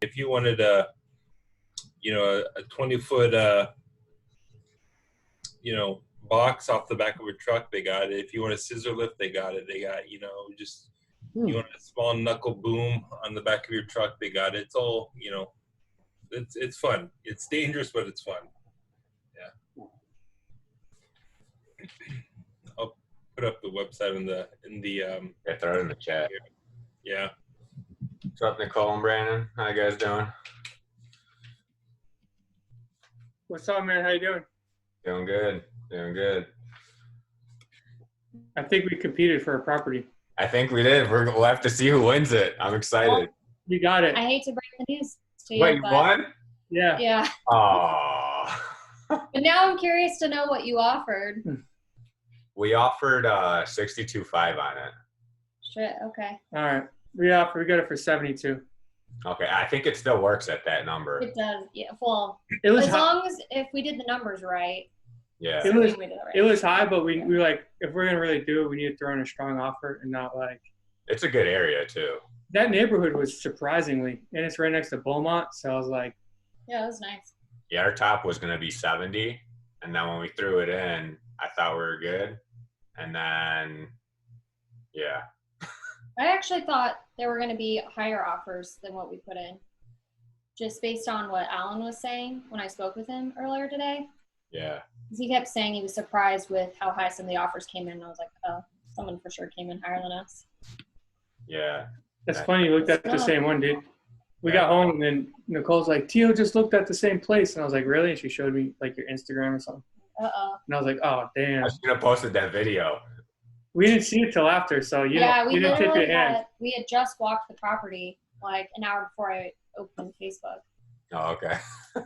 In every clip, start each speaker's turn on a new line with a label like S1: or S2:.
S1: If you wanted a 20-foot, box off the back of a truck, they got it. If you want a scissor lift, they got it. They got, just, you want a small knuckle boom on the back of your truck, they got it. It's all, it's fun. It's dangerous, but it's fun. Yeah. I'll put up the website in the
S2: yeah, throw it in the chat.
S1: Yeah.
S2: What's up, Nicole and Brandon? How you guys doing?
S3: What's up, man? How you doing?
S2: Doing good. Doing good.
S3: I think we competed for a property.
S2: I think we did. We'll have to see who wins it. I'm excited.
S3: You got it.
S4: I hate to break the news to you,
S2: Wait, you
S4: but
S2: won?
S3: Yeah.
S4: yeah.
S2: Oh.
S4: But now I'm curious to know what you offered.
S2: We offered 62.5 on it.
S4: Shit. Okay.
S3: All right. We got it for 72.
S2: Okay, I think it still works at that number.
S4: It does. Yeah. Well,
S3: It was
S4: as
S3: high.
S4: long as if we did the numbers right.
S2: Yeah.
S3: It was
S4: we did it right.
S3: it was high, but we like, if we're gonna really do it, we need to throw in a strong offer and not like.
S2: It's a good area too.
S3: That neighborhood was surprisingly, and it's right next to Beaumont, so I was like.
S4: Yeah, it was nice.
S2: Yeah, our top was going to be 70, and then when we threw it in, I thought we were good, and then, yeah.
S4: I actually thought there were going to be higher offers than what we put in, just based on what Alan was saying when I spoke with him earlier today.
S2: Yeah.
S4: He kept saying he was surprised with how high some of the offers came in. And I was like, oh, someone for sure came in higher than us.
S2: Yeah.
S3: That's funny. You looked at the same one, dude. We got home, and then Nicole's like, Tio just looked at the same place. And I was like, really? And she showed me, like, your Instagram or something.
S4: Uh-oh.
S3: And I was like, oh, damn.
S2: I should have posted that video.
S3: We didn't see it till after, so you didn't tip your hand.
S4: We had just walked the property like an hour before I opened Facebook.
S2: Oh, okay.
S4: So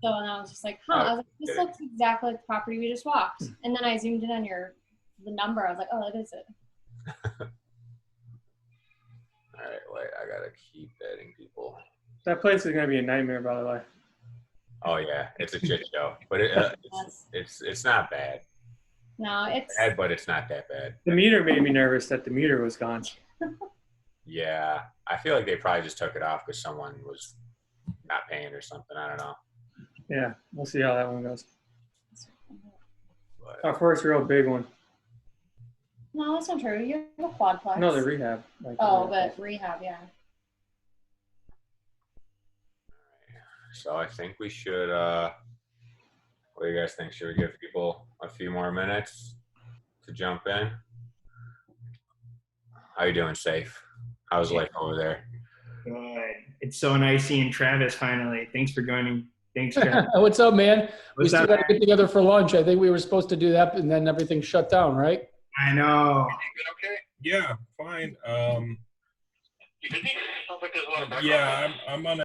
S4: and I was just like, I was like, this looks exactly like the property we just walked. And then I zoomed in on the number. I was like, oh, that is it.
S2: All right, wait, I got to keep adding people.
S3: That place is going to be a nightmare, by the way.
S2: Oh, yeah, it's a shit show. But it's not bad.
S4: No, it's
S2: bad, but it's not that bad.
S3: The meter made me nervous that the meter was gone.
S2: Yeah, I feel like they probably just took it off because someone was not paying or something. I don't know.
S3: Yeah, we'll see how that one goes.
S2: But,
S3: Our first real big one.
S4: No, that's not true. You have a quadplex.
S3: No, the rehab. Like
S4: but rehab, yeah.
S2: So I think we should, what do you guys think? Should we give people a few more minutes to jump in? How you doing, Safe? How's life over there?
S5: Good. It's so nice seeing Travis finally. Thanks for joining. Thanks, Travis.
S6: What's up, man? We
S5: What's
S6: still
S5: up,
S6: got to get together for lunch. I think we were supposed to do that, and then everything shut down, right?
S5: I know.
S1: Okay. Yeah, fine. Yeah, I'm on.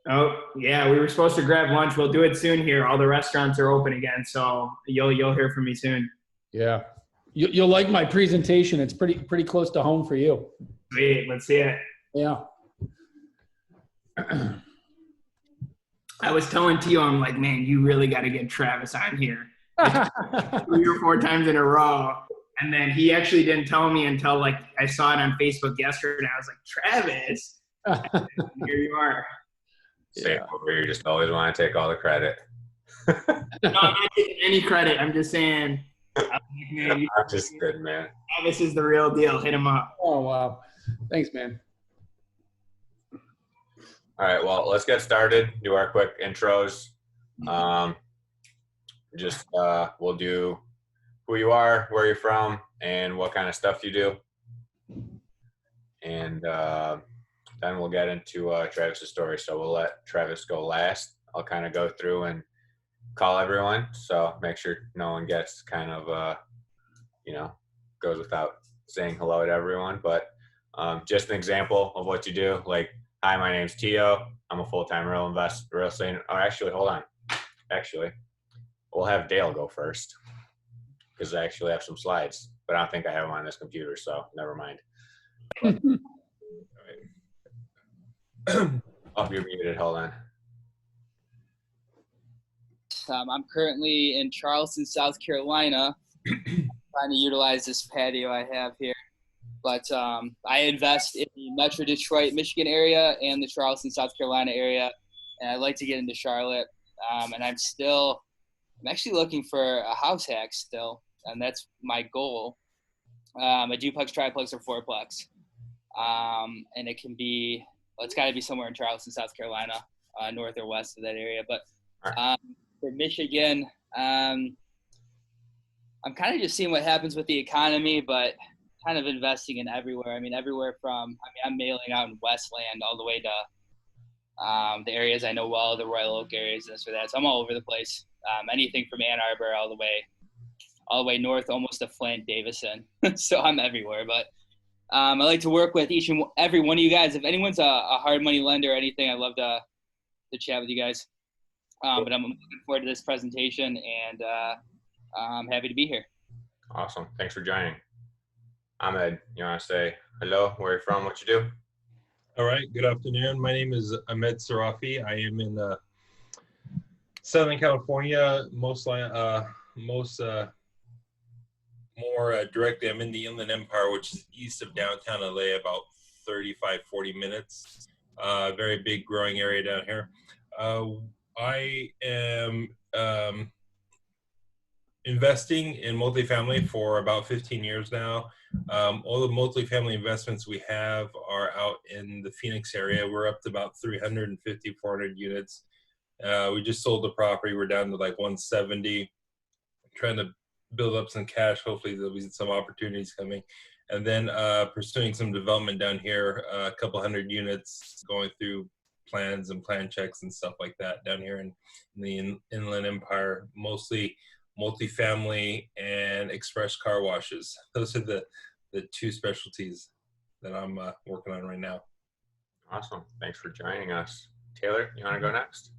S5: Oh, yeah, we were supposed to grab lunch. We'll do it soon here. All the restaurants are open again, so you'll hear from me soon.
S6: Yeah. You'll like my presentation. It's pretty close to home for you.
S5: Sweet. Let's see it.
S6: Yeah.
S5: I was telling Tio, I'm like, man, you really got to get Travis on here. 3 or 4 times in a row. And then he actually didn't tell me until, like, I saw it on Facebook yesterday. I was like, Travis. Here you are.
S2: Safe over here. You just always want to take all the credit.
S5: No, I'm not taking any credit. I'm just saying.
S2: I'm just good, man.
S5: Travis is the real deal. Hit him up.
S6: Oh, wow. Thanks, man.
S2: All right, well, let's get started. Do our quick intros. We'll do who you are, where you're from, and what kind of stuff you do. And then we'll get into Travis's story. So we'll let Travis go last. I'll kind of go through and call everyone. So make sure no one gets kind of, goes without saying hello to everyone. But just an example of what you do. Like, hi, my name's Tio. I'm a full-time real estate. Oh, actually, hold on. Actually, we'll have Dale go first because I actually have some slides, but I don't think I have them on this computer, so never mind. Oh, you're muted. Hold on.
S7: I'm currently in Charleston, South Carolina, trying to utilize this patio I have here. but I invest in the Metro Detroit, Michigan area and the Charleston, South Carolina area, and I'd like to get into Charlotte. And I'm actually looking for a house hack still, and that's my goal. A duplex, triplex, or fourplex, and it's got to be somewhere in Charleston, South Carolina, north or west of that area. But for Michigan, I'm kind of just seeing what happens with the economy, but kind of investing in everywhere. I mean, I'm mailing out in Westland all the way to the areas I know well, the Royal Oak areas, this or that. So I'm all over the place. Anything from Ann Arbor all the way north, almost to Flint, Davison. So I'm everywhere. But I like to work with each and every one of you guys. If anyone's a hard money lender or anything, I'd love to chat with you guys. But I'm looking forward to this presentation, and I'm happy to be here.
S2: Awesome. Thanks for joining. Ahmed, you want to say hello, where you're from, what you do?
S1: All right. Good afternoon. My name is Ahmed Sarafi. I am in Southern California. More directly, I'm in the Inland Empire, which is east of downtown LA, about 40 minutes. Very big growing area down here. I am investing in multifamily for about 15 years now. All the multifamily investments we have are out in the Phoenix area. We're up to about 350, 400 units. We just sold the property. We're down to like 170, trying to build up some cash. Hopefully there'll be some opportunities coming. And then pursuing some development down here, a couple hundred units, going through plans and plan checks and stuff like that down here in the Inland Empire, mostly multifamily and express car washes. Those are the two specialties that I'm working on right now.
S2: Awesome. Thanks for joining us. Taylor, you want to go next?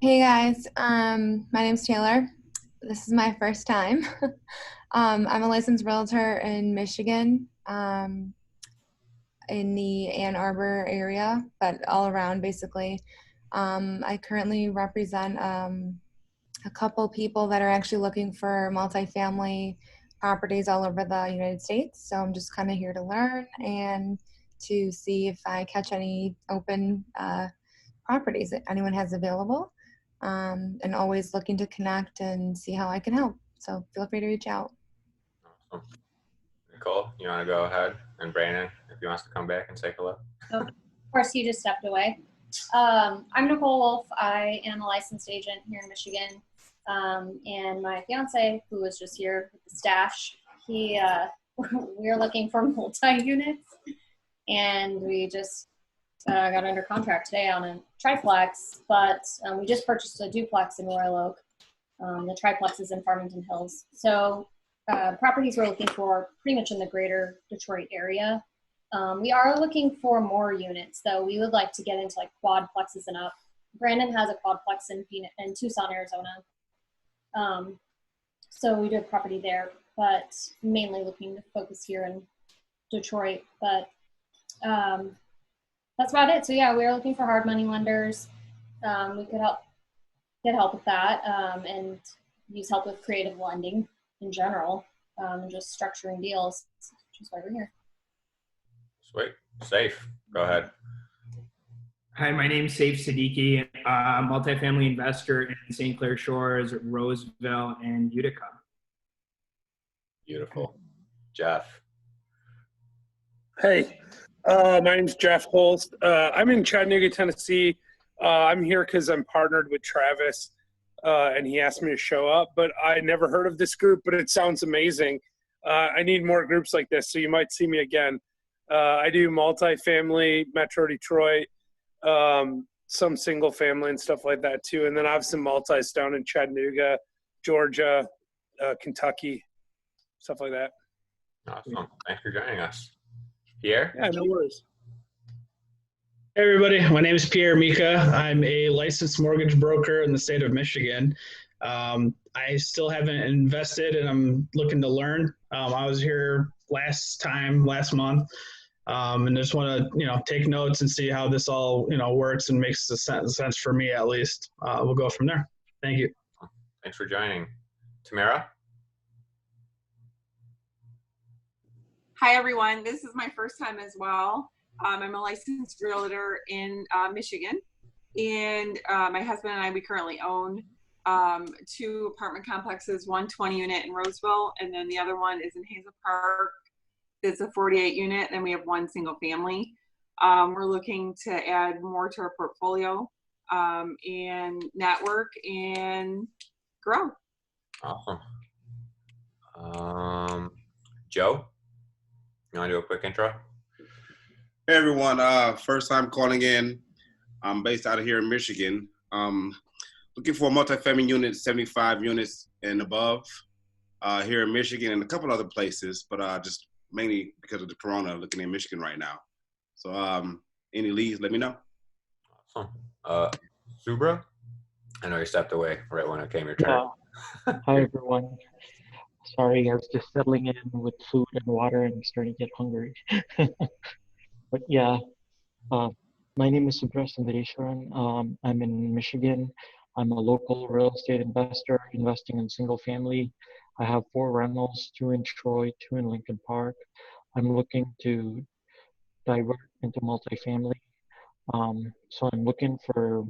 S8: Hey guys, my name's Taylor. This is my first time. I'm a licensed realtor in Michigan, in the Ann Arbor area, but all around basically. I currently represent a couple people that are actually looking for multifamily properties all over the United States. So I'm just kind of here to learn and to see if I catch any open properties that anyone has available, and always looking to connect and see how I can help. So feel free to reach out.
S2: Awesome. Nicole, you want to go ahead? And Brandon, if he wants to come back and say hello.
S4: Of course, you just stepped away. I'm Nicole Wolf. I am a licensed agent here in Michigan. And my fiance, who was just here with the stash, we're looking for multi-units, and we just got under contract today on a triplex, but we just purchased a duplex in Royal Oak. The triplex is in Farmington Hills. So properties we're looking for pretty much in the greater Detroit area. We are looking for more units, though. We would like to get into like quadplexes and up. Brandon has a quadplex in Tucson, Arizona. So we do have property there, but mainly looking to focus here in Detroit. But that's about it. So yeah, we're looking for hard money lenders. We could get help with that, and use help with creative lending in general, and just structuring deals, which is why we're here.
S2: Sweet. Safe. Go ahead.
S5: Hi, my name's Saif Siddiqui, multifamily investor in St. Clair Shores, Roseville, and Utica.
S2: Beautiful. Jeff.
S9: Hey, my name's Jeff Holst. I'm in Chattanooga, Tennessee. I'm here because I'm partnered with Travis, and he asked me to show up, but I never heard of this group, but it sounds amazing. I need more groups like this, so you might see me again. I do multifamily, Metro Detroit, some single family and stuff like that too. And then I have some multis down in Chattanooga, Georgia, Kentucky, stuff like that.
S2: Awesome. Thanks for joining us. Pierre?
S9: Yeah, no worries.
S6: Hey everybody, my name is Pierre Mika. I'm a licensed mortgage broker in the state of Michigan. I still haven't invested, and I'm looking to learn. I was here last month, and just want to take notes and see how this all works and makes sense for me at least. We'll go from there. Thank you.
S2: Thanks for joining. Tamara?
S10: Hi, everyone. This is my first time as well. I'm a licensed realtor in Michigan, and my husband and I, we currently own 2 apartment complexes, one 20-unit in Roseville, and then the other one is in Hazel Park. It's a 48-unit, and we have 1 single family. We're looking to add more to our portfolio and network and grow.
S2: Awesome. Joe, you want to do a quick intro?
S11: Hey everyone, first time calling in. I'm based out of here in Michigan. Looking for a multifamily unit, 75 units and above here in Michigan and a couple other places, but just mainly because of the corona, looking in Michigan right now. So any leads, let me know.
S2: Awesome. Subra, I know you stepped away right when it came your turn.
S12: Hi everyone. Sorry, I was just settling in with food and water and starting to get hungry. But yeah, my name is Subra Sundareswaran. I'm in Michigan. I'm a local real estate investor investing in single family. I have 4 rentals, 2 in Troy, 2 in Lincoln Park. I'm looking to divert into multifamily. So I'm looking for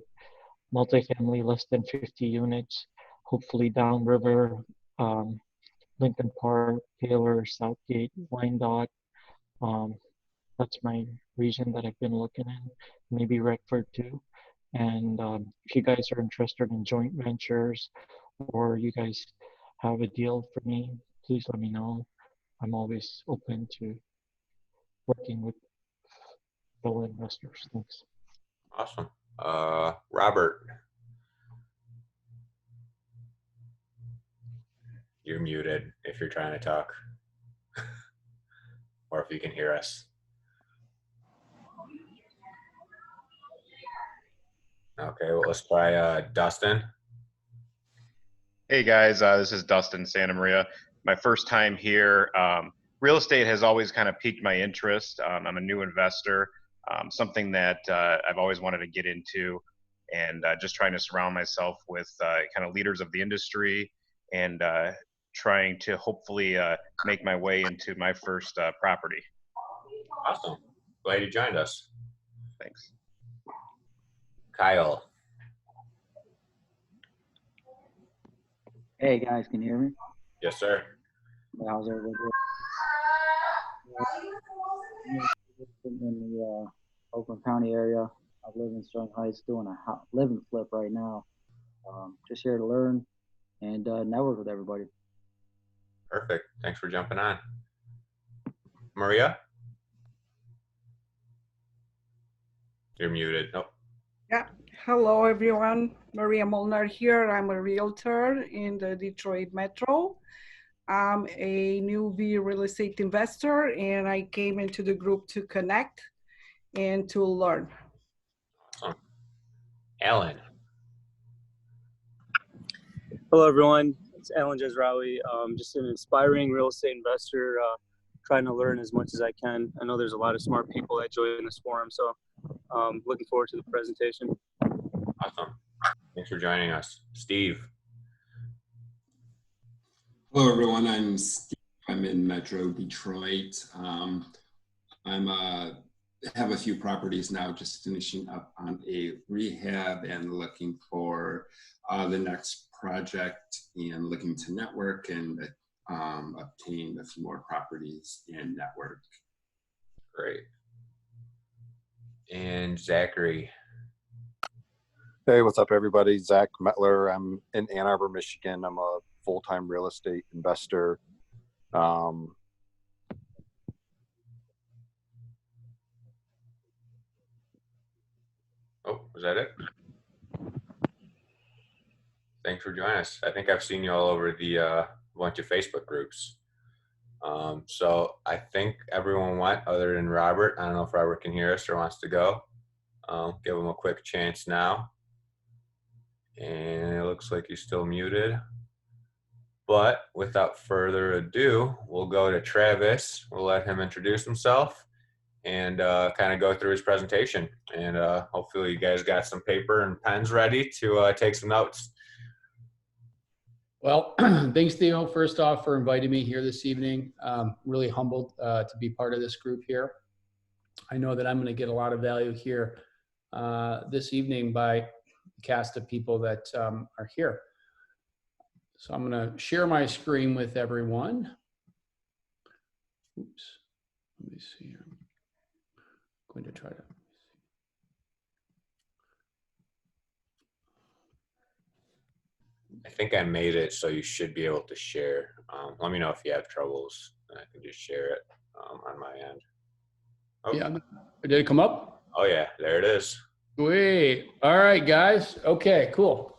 S12: multifamily less than 50 units, hopefully downriver, Lincoln Park, Taylor, Southgate, Wyandotte. That's my region that I've been looking in, maybe Redford too. And if you guys are interested in joint ventures or you guys have a deal for me, please let me know. I'm always open to working with fellow investors. Thanks.
S2: Awesome. Robert, you're muted if you're trying to talk or if you can hear us. Okay, well, let's try Dustin.
S13: Hey guys, this is Dustin Santa Maria. My first time here. Real estate has always kind of piqued my interest. I'm a new investor, something that I've always wanted to get into, and just trying to surround myself with kind of leaders of the industry and trying to hopefully make my way into my first property.
S2: Awesome. Glad you joined us.
S13: Thanks.
S2: Kyle.
S14: Hey guys, can you hear me?
S2: Yes, sir.
S14: How's everybody doing? In the Oakland County area. I live in Sterling Heights doing a living flip right now. Just here to learn and network with everybody.
S2: Perfect. Thanks for jumping on. Maria? You're muted. Nope.
S15: Yeah. Hello, everyone. Maria Molnar here. I'm a realtor in the Detroit Metro. I'm a newbie real estate investor, and I came into the group to connect and to learn.
S2: Awesome. Alan.
S16: Hello, everyone. It's Alan Jezraoui. Just an aspiring real estate investor, trying to learn as much as I can. I know there's a lot of smart people that join this forum, so looking forward to the presentation.
S2: Awesome. Thanks for joining us. Steve.
S17: Hello, everyone. I'm Steve. I'm in Metro Detroit. Have a few properties now, just finishing up on a rehab and looking for the next project and looking to network and obtain a few more properties and network.
S2: Great. And Zachary.
S18: Hey, what's up, everybody? Zach Metler. I'm in Ann Arbor, Michigan. I'm a full-time real estate investor.
S2: Oh, was that it? Thanks for joining us. I think I've seen you all over the bunch of Facebook groups. So I think everyone went other than Robert. I don't know if Robert can hear us or wants to go. Give him a quick chance now. And it looks like he's still muted. But without further ado, we'll go to Travis. We'll let him introduce himself and kind of go through his presentation. And hopefully you guys got some paper and pens ready to take some notes.
S19: Well, thanks, Theo, first off, for inviting me here this evening. Really humbled to be part of this group here. I know that I'm going to get a lot of value here this evening by the cast of people that are here. So I'm going to share my screen with everyone. Oops. Let me see here. I'm going to try to.
S2: I think I made it, so you should be able to share. Let me know if you have troubles, and I can just share it on my end. Oh.
S19: Yeah, did it come up?
S2: Oh yeah, there it is.
S19: Sweet. All right, guys. Okay, cool.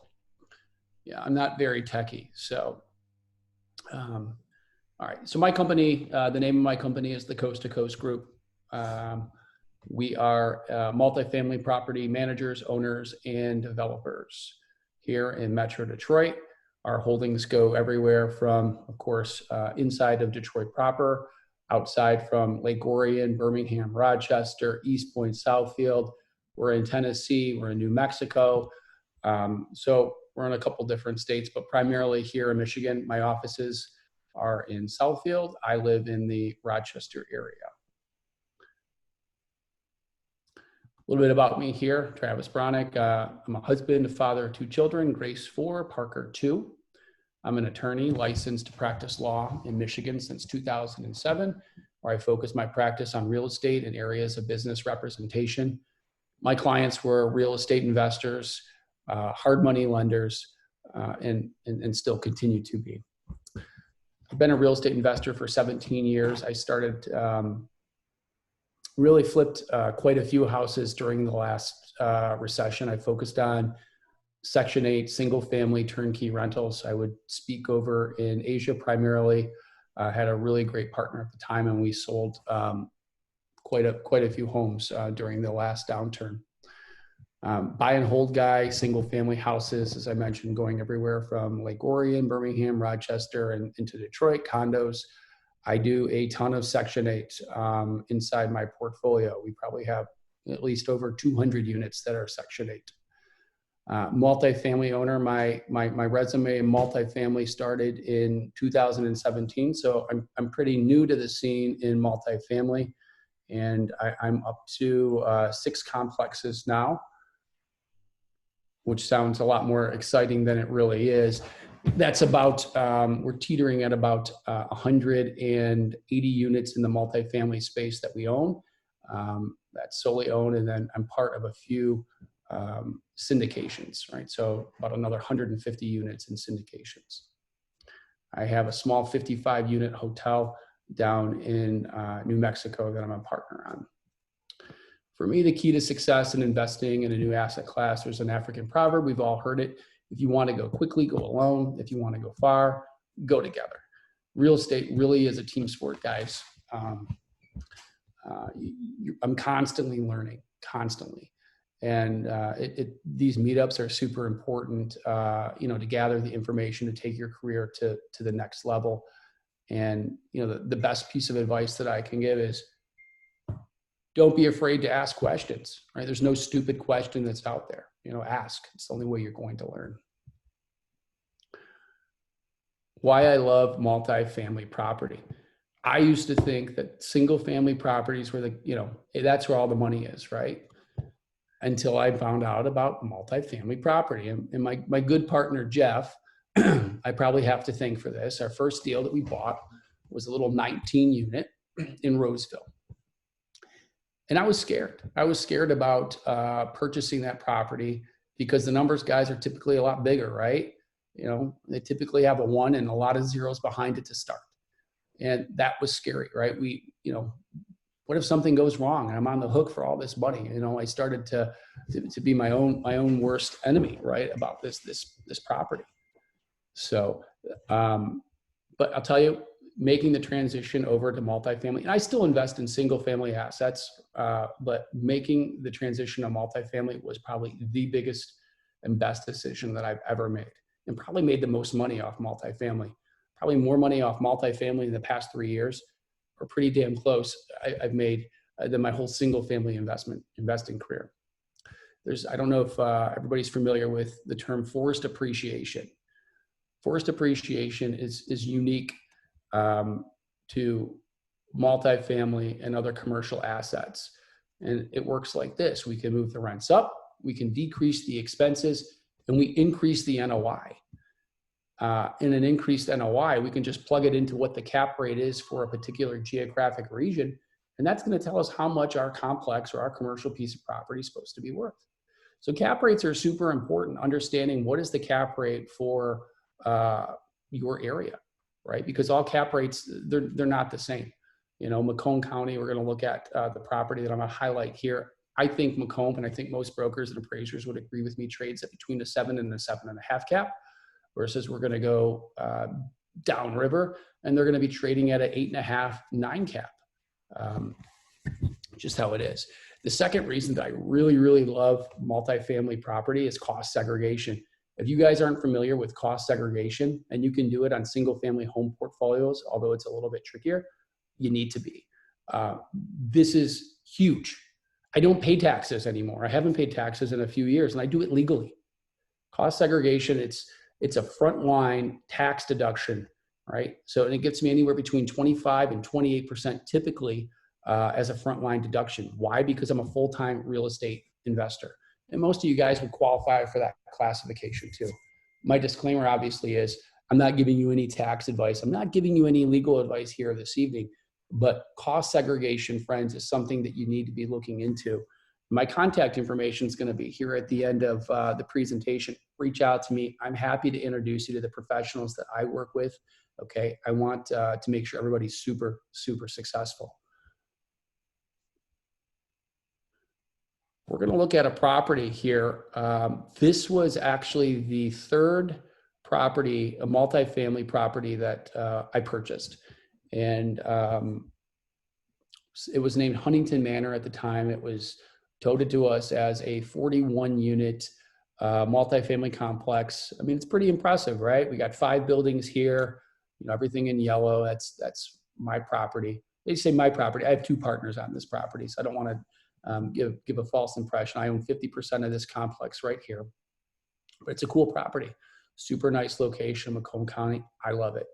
S19: Yeah, I'm not very techy, so. All right, so my company, the name of my company is the Coast to Coast Group. We are multifamily property managers, owners, and developers here in Metro Detroit. Our holdings go everywhere from, of course, inside of Detroit proper, outside from Lake Orion, Birmingham, Rochester, East Point, Southfield. We're in Tennessee, we're in New Mexico. So we're in a couple different states, but primarily here in Michigan. My offices are in Southfield. I live in the Rochester area. A little bit about me here, Travis Bronik. I'm a husband, a father of 2 children, Grace 4, Parker 2. I'm an attorney licensed to practice law in Michigan since 2007, where I focus my practice on real estate and areas of business representation. My clients were real estate investors, hard money lenders, and still continue to be. I've been a real estate investor for 17 years. I started really flipped quite a few houses during the last recession. I focused on Section 8 single family turnkey rentals. I would speak over in Asia primarily. Had a really great partner at the time, and we sold quite a few homes during the last downturn. Buy and hold guy, single family houses, as I mentioned, going everywhere from Lake Orion, Birmingham, Rochester, and into Detroit, condos. I do a ton of Section 8 inside my portfolio. We probably have at least over 200 units that are Section 8. Multifamily owner, my resume in multifamily started in 2017, so I'm pretty new to the scene in multifamily, and I'm up to 6 complexes now, which sounds a lot more exciting than it really is. That's about, we're teetering at about 180 units in the multifamily space that we own. That's solely owned, and then I'm part of a few syndications, right? So about another 150 units in syndications. I have a small 55 unit hotel down in New Mexico that I'm a partner on. For me, the key to success in investing in a new asset class, there's an African proverb, we've all heard it. If you want to go quickly, go alone. If you want to go far, go together. Real estate really is a team sport, guys. I'm constantly learning, constantly. And these meetups are super important, to gather the information to take your career to the next level. And, the best piece of advice that I can give is don't be afraid to ask questions, right? There's no stupid question that's out there. Ask. It's the only way you're going to learn. Why I love multifamily property. I used to think that single family properties were that's where all the money is, right? Until I found out about multifamily property. And my good partner, Jeff, I probably have to thank for this. Our first deal that we bought was a little 19 unit in Roseville. And I was scared. I was scared about purchasing that property because the numbers, guys, are typically a lot bigger, right? They typically have a 1 and a lot of zeros behind it to start. And that was scary, right? What if something goes wrong and I'm on the hook for all this money? I started to be my own worst enemy, right? About this property. So, but I'll tell you, making the transition over to multifamily, and I still invest in single family assets, but making the transition to multifamily was probably the biggest and best decision that I've ever made, and probably made the most money off multifamily. Probably more money off multifamily in the past 3 years, or pretty damn close, I've made than my whole single family investing career. I don't know if everybody's familiar with the term forced appreciation. forced appreciation is unique to multifamily and other commercial assets. And it works like this. We can move the rents up, we can decrease the expenses, and we increase the NOI. In an increased NOI, we can just plug it into what the cap rate is for a particular geographic region. And that's going to tell us how much our complex or our commercial piece of property is supposed to be worth. So cap rates are super important, understanding what is the cap rate for your area, right? Because all cap rates, they're not the same. You know, Macomb County, we're going to look at the property that I'm going to highlight here. I think Macomb, and I think most brokers and appraisers would agree with me, trades at between a 7 and a 7.5 cap, versus we're going to go downriver and they're going to be trading at an 8.5, 9 cap. Just how it is. The second reason that I really, really love multifamily property is cost segregation. If you guys aren't familiar with cost segregation, and you can do it on single family home portfolios, although it's a little bit trickier, you need to be. This is huge. I don't pay taxes anymore. I haven't paid taxes in a few years, and I do it legally. Cost segregation, it's a frontline tax deduction, right? So, and it gets me anywhere between 25 and 28% typically as a frontline deduction. Why? Because I'm a full-time real estate investor. And most of you guys would qualify for that classification too. My disclaimer obviously is I'm not giving you any tax advice. I'm not giving you any legal advice here this evening, but cost segregation, friends, is something that you need to be looking into. My contact information is going to be here at the end of the presentation. Reach out to me. I'm happy to introduce you to the professionals that I work with. Okay. I want to make sure everybody's super, super successful. We're going to look at a property here. This was actually the third property, a multifamily property that I purchased. And it was named Huntington Manor at the time. It was touted to us as a 41 unit multifamily complex. I mean, it's pretty impressive, right? We got 5 buildings here, you know, everything in yellow. That's my property. They say my property. I have 2 partners on this property, so I don't want to give a false impression. I own 50% of this complex right here, but it's a cool property. Super nice location, Macomb County. I love it.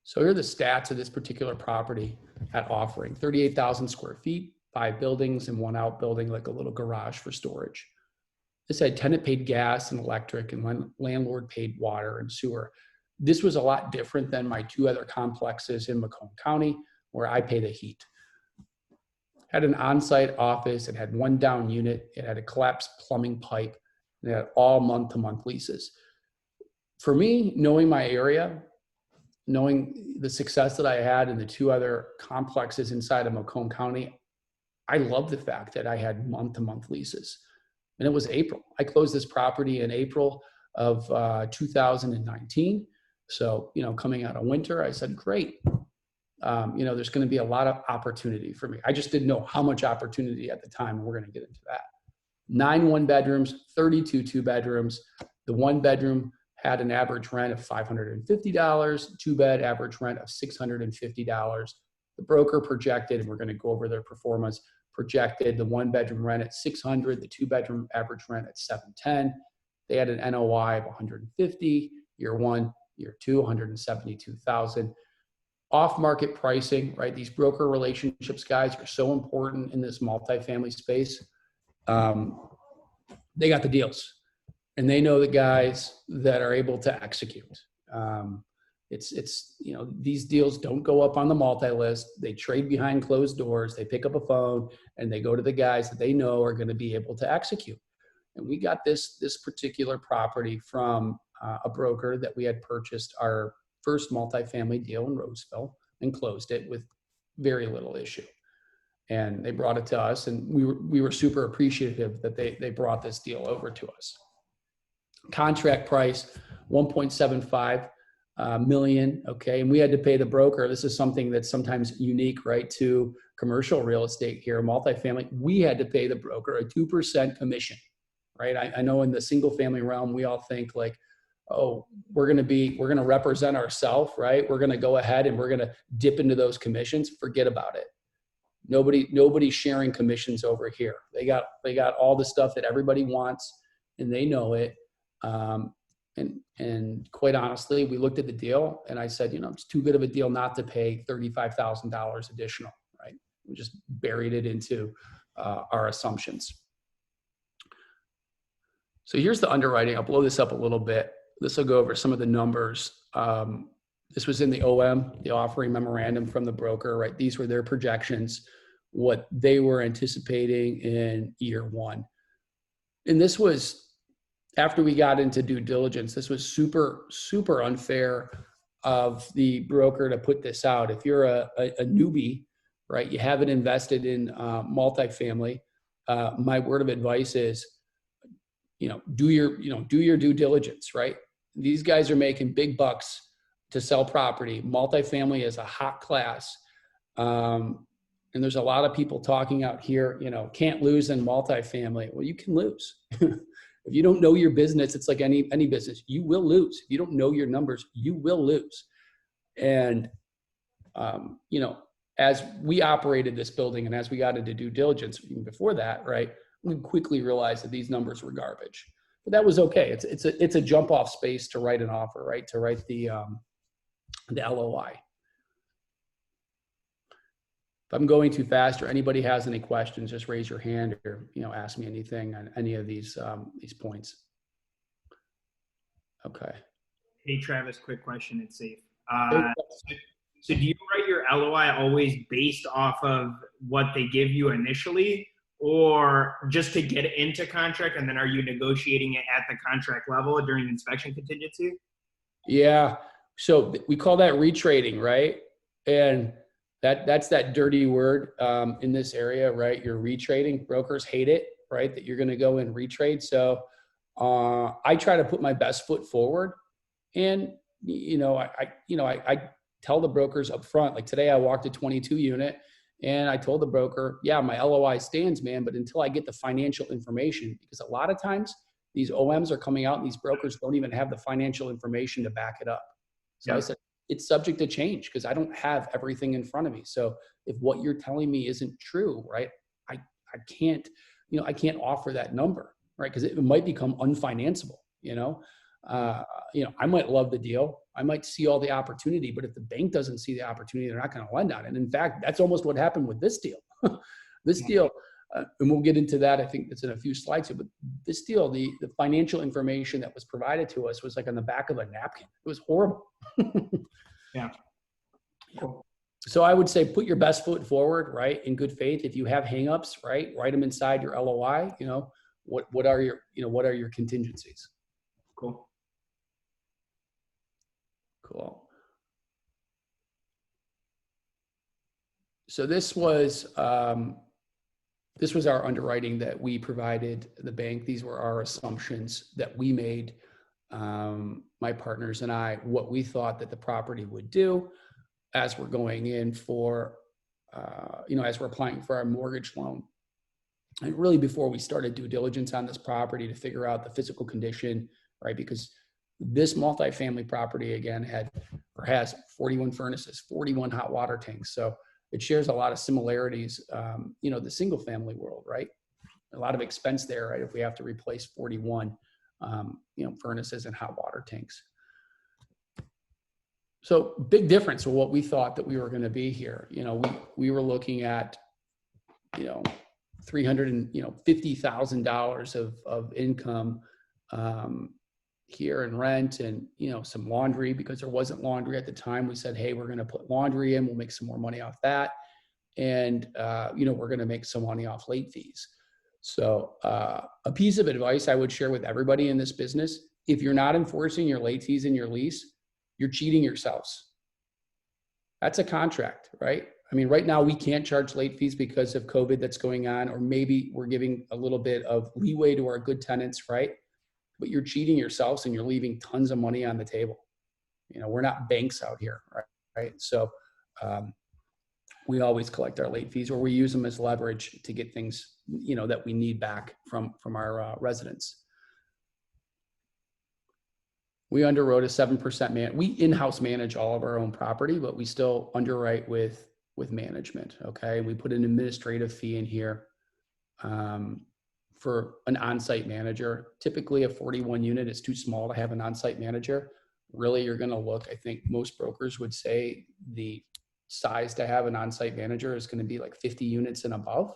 S19: So here are the stats of this particular property at offering. 38,000 square feet, 5 buildings and 1 outbuilding, like a little garage for storage. This had tenant paid gas and electric, and landlord paid water and sewer. This was a lot different than my 2 other complexes in Macomb County, where I pay the heat. Had an on-site office. It had 1 down unit. It had a collapsed plumbing pipe. And it had all month-to-month leases. For me, knowing my area, knowing the success that I had in the 2 other complexes inside of Macomb County, I love the fact that I had month-to-month leases. And it was April. I closed this property in April of 2019. So, you know, coming out of winter, I said, great. You know, there's going to be a lot of opportunity for me. I just didn't know how much opportunity at the time, and we're going to get into that. 9 1-bedrooms, 32 2-bedrooms. The 1-bedroom had an average rent of $550, 2-bed average rent of $650. The broker projected, and we're going to go over their performance, projected the 1-bedroom rent at $600, the 2-bedroom average rent at $710. They had an NOI of $150, year 1, year 2, $172,000. Off-market pricing, right? These broker relationships, guys, are so important in this multifamily space. They got the deals, and they know the guys that are able to execute. It's you know, these deals don't go up on the multi-list. They trade behind closed doors. They pick up a phone and they go to the guys that they know are going to be able to execute. And we got this particular property from a broker that we had purchased our first multifamily deal in Roseville and closed it with very little issue. And they brought it to us, and we were super appreciative that they brought this deal over to us. Contract price, 1.75 million. Okay. And we had to pay the broker. This is something that's sometimes unique, right, to commercial real estate here, multifamily. We had to pay the broker a 2% commission, right? I know in the single family realm, we all think like, oh, we're going to represent ourselves, right? We're going to go ahead and we're going to dip into those commissions. Forget about it. Nobody's sharing commissions over here. They got all the stuff that everybody wants, and they know it. And quite honestly, we looked at the deal and I said, it's too good of a deal not to pay $35,000 additional, right? We just buried it into our assumptions. So here's the underwriting. I'll blow this up a little bit. This will go over some of the numbers. This was in the OM, the offering memorandum from the broker, right? These were their projections, what they were anticipating in year one. And this was after we got into due diligence. This was super, super unfair of the broker to put this out. If you're a newbie, right, you haven't invested in multifamily, my word of advice is, do your due diligence, right? These guys are making big bucks to sell property. Multifamily is a hot class. And there's a lot of people talking out here, can't lose in multifamily. Well, you can lose. If you don't know your business, it's like any business. You will lose. If you don't know your numbers, you will lose. And, as we operated this building and as we got into due diligence, even before that, right, we quickly realized that these numbers were garbage. But that was okay. It's a jump off space to write an offer, right? To write the LOI. If I'm going too fast or anybody has any questions, just raise your hand or ask me anything on any of these points. Okay.
S5: Hey Travis, quick question. It's safe. So do you write your LOI always based off of what they give you initially, or just to get into contract, and then are you negotiating it at the contract level during inspection contingency?
S19: Yeah. So we call that retrading, right? And that's that dirty word in this area, right? You're retrading. Brokers hate it, right? That you're going to go and retrade. So I try to put my best foot forward, and I tell the brokers up front. Like today, I walked a 22 unit, and I told the broker, yeah, my LOI stands, man, but until I get the financial information, because a lot of times these OMs are coming out and these brokers don't even have the financial information to back it up. So I said, it's subject to change because I don't have everything in front of me. So if what you're telling me isn't true, right, I can't, I can't offer that number, right? Because it might become unfinanceable, I might love the deal. I might see all the opportunity, but if the bank doesn't see the opportunity, they're not going to lend on it. And in fact, that's almost what happened with this deal. This deal, and we'll get into that. I think it's in a few slides here, but this deal, the financial information that was provided to us was like on the back of a napkin. It was horrible.
S5: Yeah. Cool.
S19: So I would say put your best foot forward, right? In good faith. If you have hangups, right, write them inside your LOI. What are your contingencies?
S5: Cool.
S19: Cool. So this was our underwriting that we provided the bank. These were our assumptions that we made, my partners and I, what we thought that the property would do as we're going in for, as we're applying for our mortgage loan. And really before we started due diligence on this property to figure out the physical condition, right? Because this multifamily property again has 41 furnaces, 41 hot water tanks. So it shares a lot of similarities, the single family world, right? A lot of expense there, right? If we have to replace 41, furnaces and hot water tanks. So big difference with what we thought that we were going to be here. We were looking at, $350,000 of income here in rent and, some laundry because there wasn't laundry at the time. We said, hey, we're going to put laundry in. We'll make some more money off that. And, we're going to make some money off late fees. So a piece of advice I would share with everybody in this business, if you're not enforcing your late fees in your lease, you're cheating yourselves. That's a contract, right? I mean, right now we can't charge late fees because of COVID that's going on, or maybe we're giving a little bit of leeway to our good tenants, right? But you're cheating yourselves and you're leaving tons of money on the table. We're not banks out here, right? So we always collect our late fees, or we use them as leverage to get things, that we need back from our residents. We underwrote a 7% we in-house manage all of our own property, but we still underwrite with management. Okay. We put an administrative fee in here. for an on-site manager. Typically a 41 unit is too small to have an on-site manager. Really, you're going to look, I think most brokers would say the size to have an on-site manager is going to be like 50 units and above.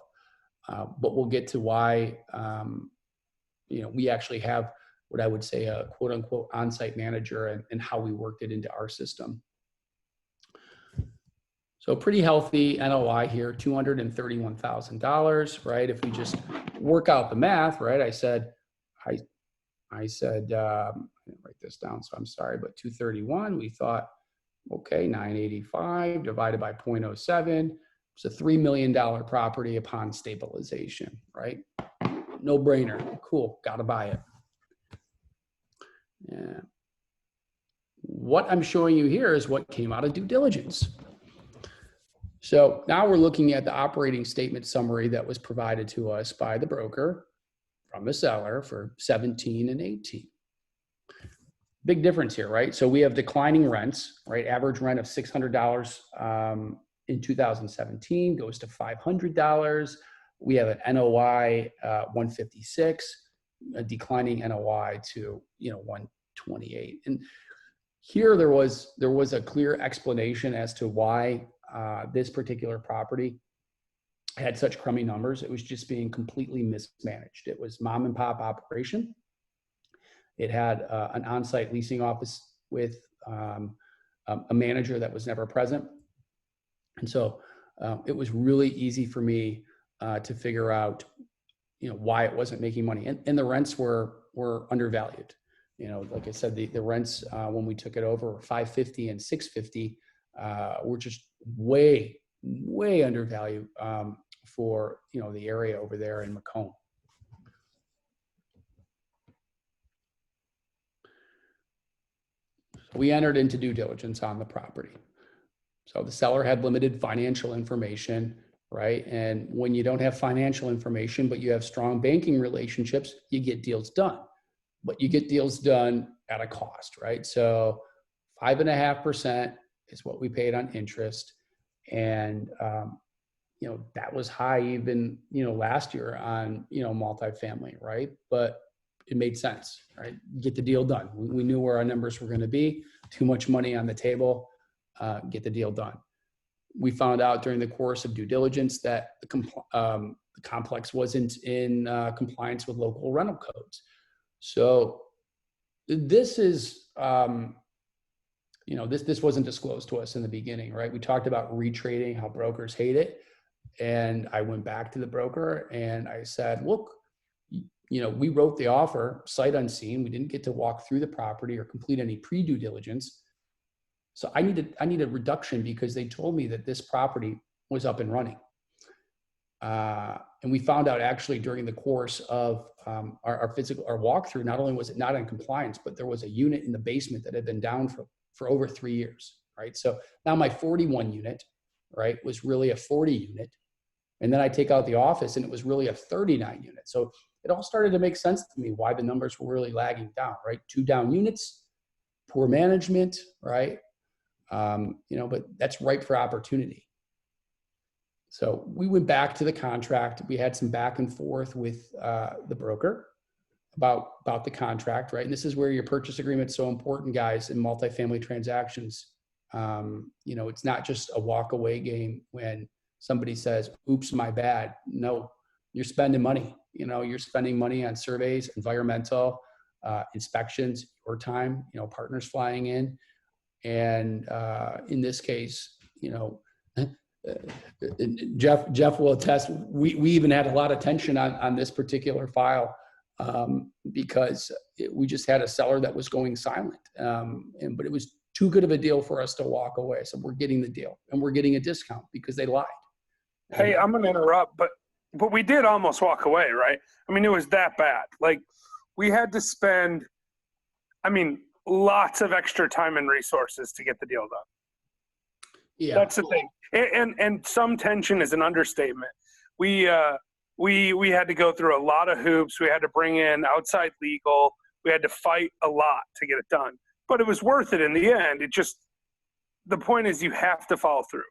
S19: But we'll get to why, we actually have what I would say a quote unquote on-site manager and how we worked it into our system. So pretty healthy NOI here, $231,000, right? If we just work out the math, right? I said, I didn't write this down, so I'm sorry, but 231, we thought, okay, 985 divided by 0.07, it's a $3 million property upon stabilization, right? No brainer, cool, gotta buy it. Yeah. What I'm showing you here is what came out of due diligence. So now we're looking at the operating statement summary that was provided to us by the broker from the seller for 17 and 18. Big difference here, right? So we have declining rents, right? Average rent of $600 in 2017 goes to $500. We have an NOI 156, a declining NOI to 128. And here there was a clear explanation as to why this particular property had such crummy numbers. It was just being completely mismanaged. It was mom and pop operation. It had an on-site leasing office with a manager that was never present. And so it was really easy for me to figure out, why it wasn't making money. And the rents were undervalued. Like I said, the rents when we took it over were $550 and $650 were just way undervalued for the area over there in Macomb. We entered into due diligence on the property. So the seller had limited financial information, right? And when you don't have financial information, but you have strong banking relationships, you get deals done. But you get deals done at a cost, right? So 5.5% is what we paid on interest. And, that was high even, last year on, multifamily, right? But it made sense, right? Get the deal done. We knew where our numbers were going to be. Too much money on the table, get the deal done. We found out during the course of due diligence that the complex wasn't in compliance with local rental codes. So this is, this wasn't disclosed to us in the beginning, right? We talked about retrading, how brokers hate it. And I went back to the broker and I said, look, we wrote the offer sight unseen. We didn't get to walk through the property or complete any pre-due diligence. So I need a reduction because they told me that this property was up and running. And we found out actually during the course of our walkthrough, not only was it not in compliance, but there was a unit in the basement that had been down for over 3 years, right? So now my 41 unit, right, was really a 40 unit. And then I take out the office and it was really a 39 unit. So it all started to make sense to me why the numbers were really lagging down, right? 2 down units, poor management, right? But that's ripe for opportunity. So we went back to the contract. We had some back and forth with the broker about the contract, right? And this is where your purchase agreement is so important, guys, in multifamily transactions. It's not just a walk away game when somebody says, oops, my bad. No, you're spending money. You're spending money on surveys, environmental inspections, your time, partners flying in. And in this case, Jeff will attest, we even had a lot of tension on this particular file because we just had a seller that was going silent. But it was too good of a deal for us to walk away. So we're getting the deal and we're getting a discount because they lied.
S9: Hey, I'm going to interrupt, but we did almost walk away, right? I mean, it was that bad. Like, we had to spend, lots of extra time and resources to get the deal done.
S19: Yeah.
S9: That's the thing. And some tension is an understatement. We had to go through a lot of hoops. We had to bring in outside legal. We had to fight a lot to get it done. But it was worth it in the end. The point is you have to follow through.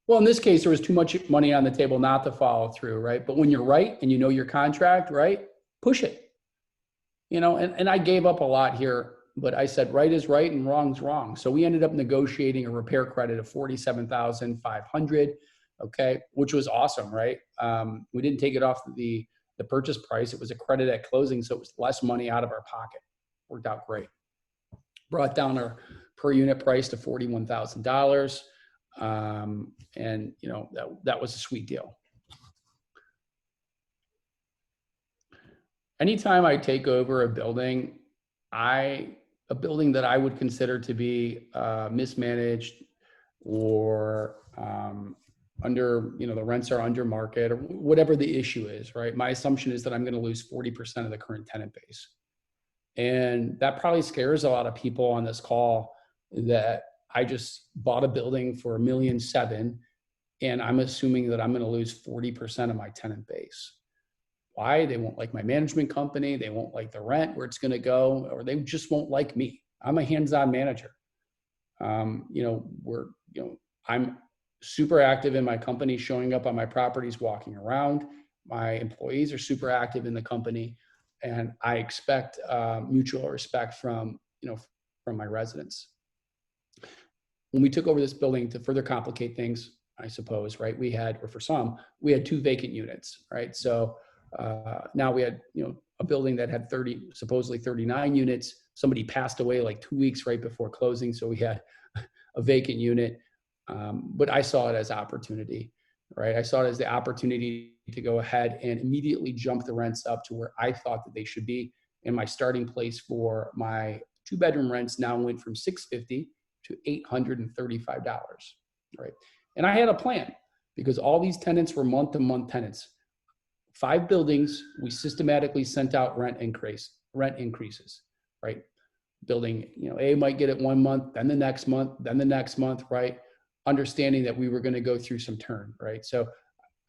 S19: Well, in this case, there was too much money on the table not to follow through, right? But when you're right and you know your contract, right, push it. You know, and I gave up a lot here, but I said right is right and wrong's wrong. So we ended up negotiating a repair credit of $47,500, okay, which was awesome, right? We didn't take it off the purchase price. It was a credit at closing, so it was less money out of our pocket. Worked out great. Brought down our per unit price to $41,000. And you know, that was a sweet deal. Anytime I take over a building, a building that I would consider to be mismanaged or under, you know, the rents are under market or whatever the issue is, right? My assumption is that I'm going to lose 40% of the current tenant base. And that probably scares a lot of people on this call that I just bought a building for $1.7 million and I'm assuming that I'm going to lose 40% of my tenant base. Why? They won't like my management company. They won't like the rent, where it's going to go, or they just won't like me. I'm a hands-on manager. You know, I'm super active in my company, showing up on my properties, walking around. My employees are super active in the company, and I expect mutual respect from my residents. When we took over this building, to further complicate things, I suppose, right? We had 2 vacant units, right? So now we had, you know, a building that had supposedly 39 units. Somebody passed away like 2 weeks right before closing, so we had a vacant unit. But I saw it as opportunity, right? I saw it as the opportunity to go ahead and immediately jump the rents up to where I thought that they should be. And my starting place for my 2-bedroom rents now went from $650 to $835, right? And I had a plan because all these tenants were month-to-month tenants. 5 buildings, we systematically sent out rent increases, right? Building, you know, A might get it 1 month, then the next month, then the next month, right? Understanding that we were going to go through some turn, right? So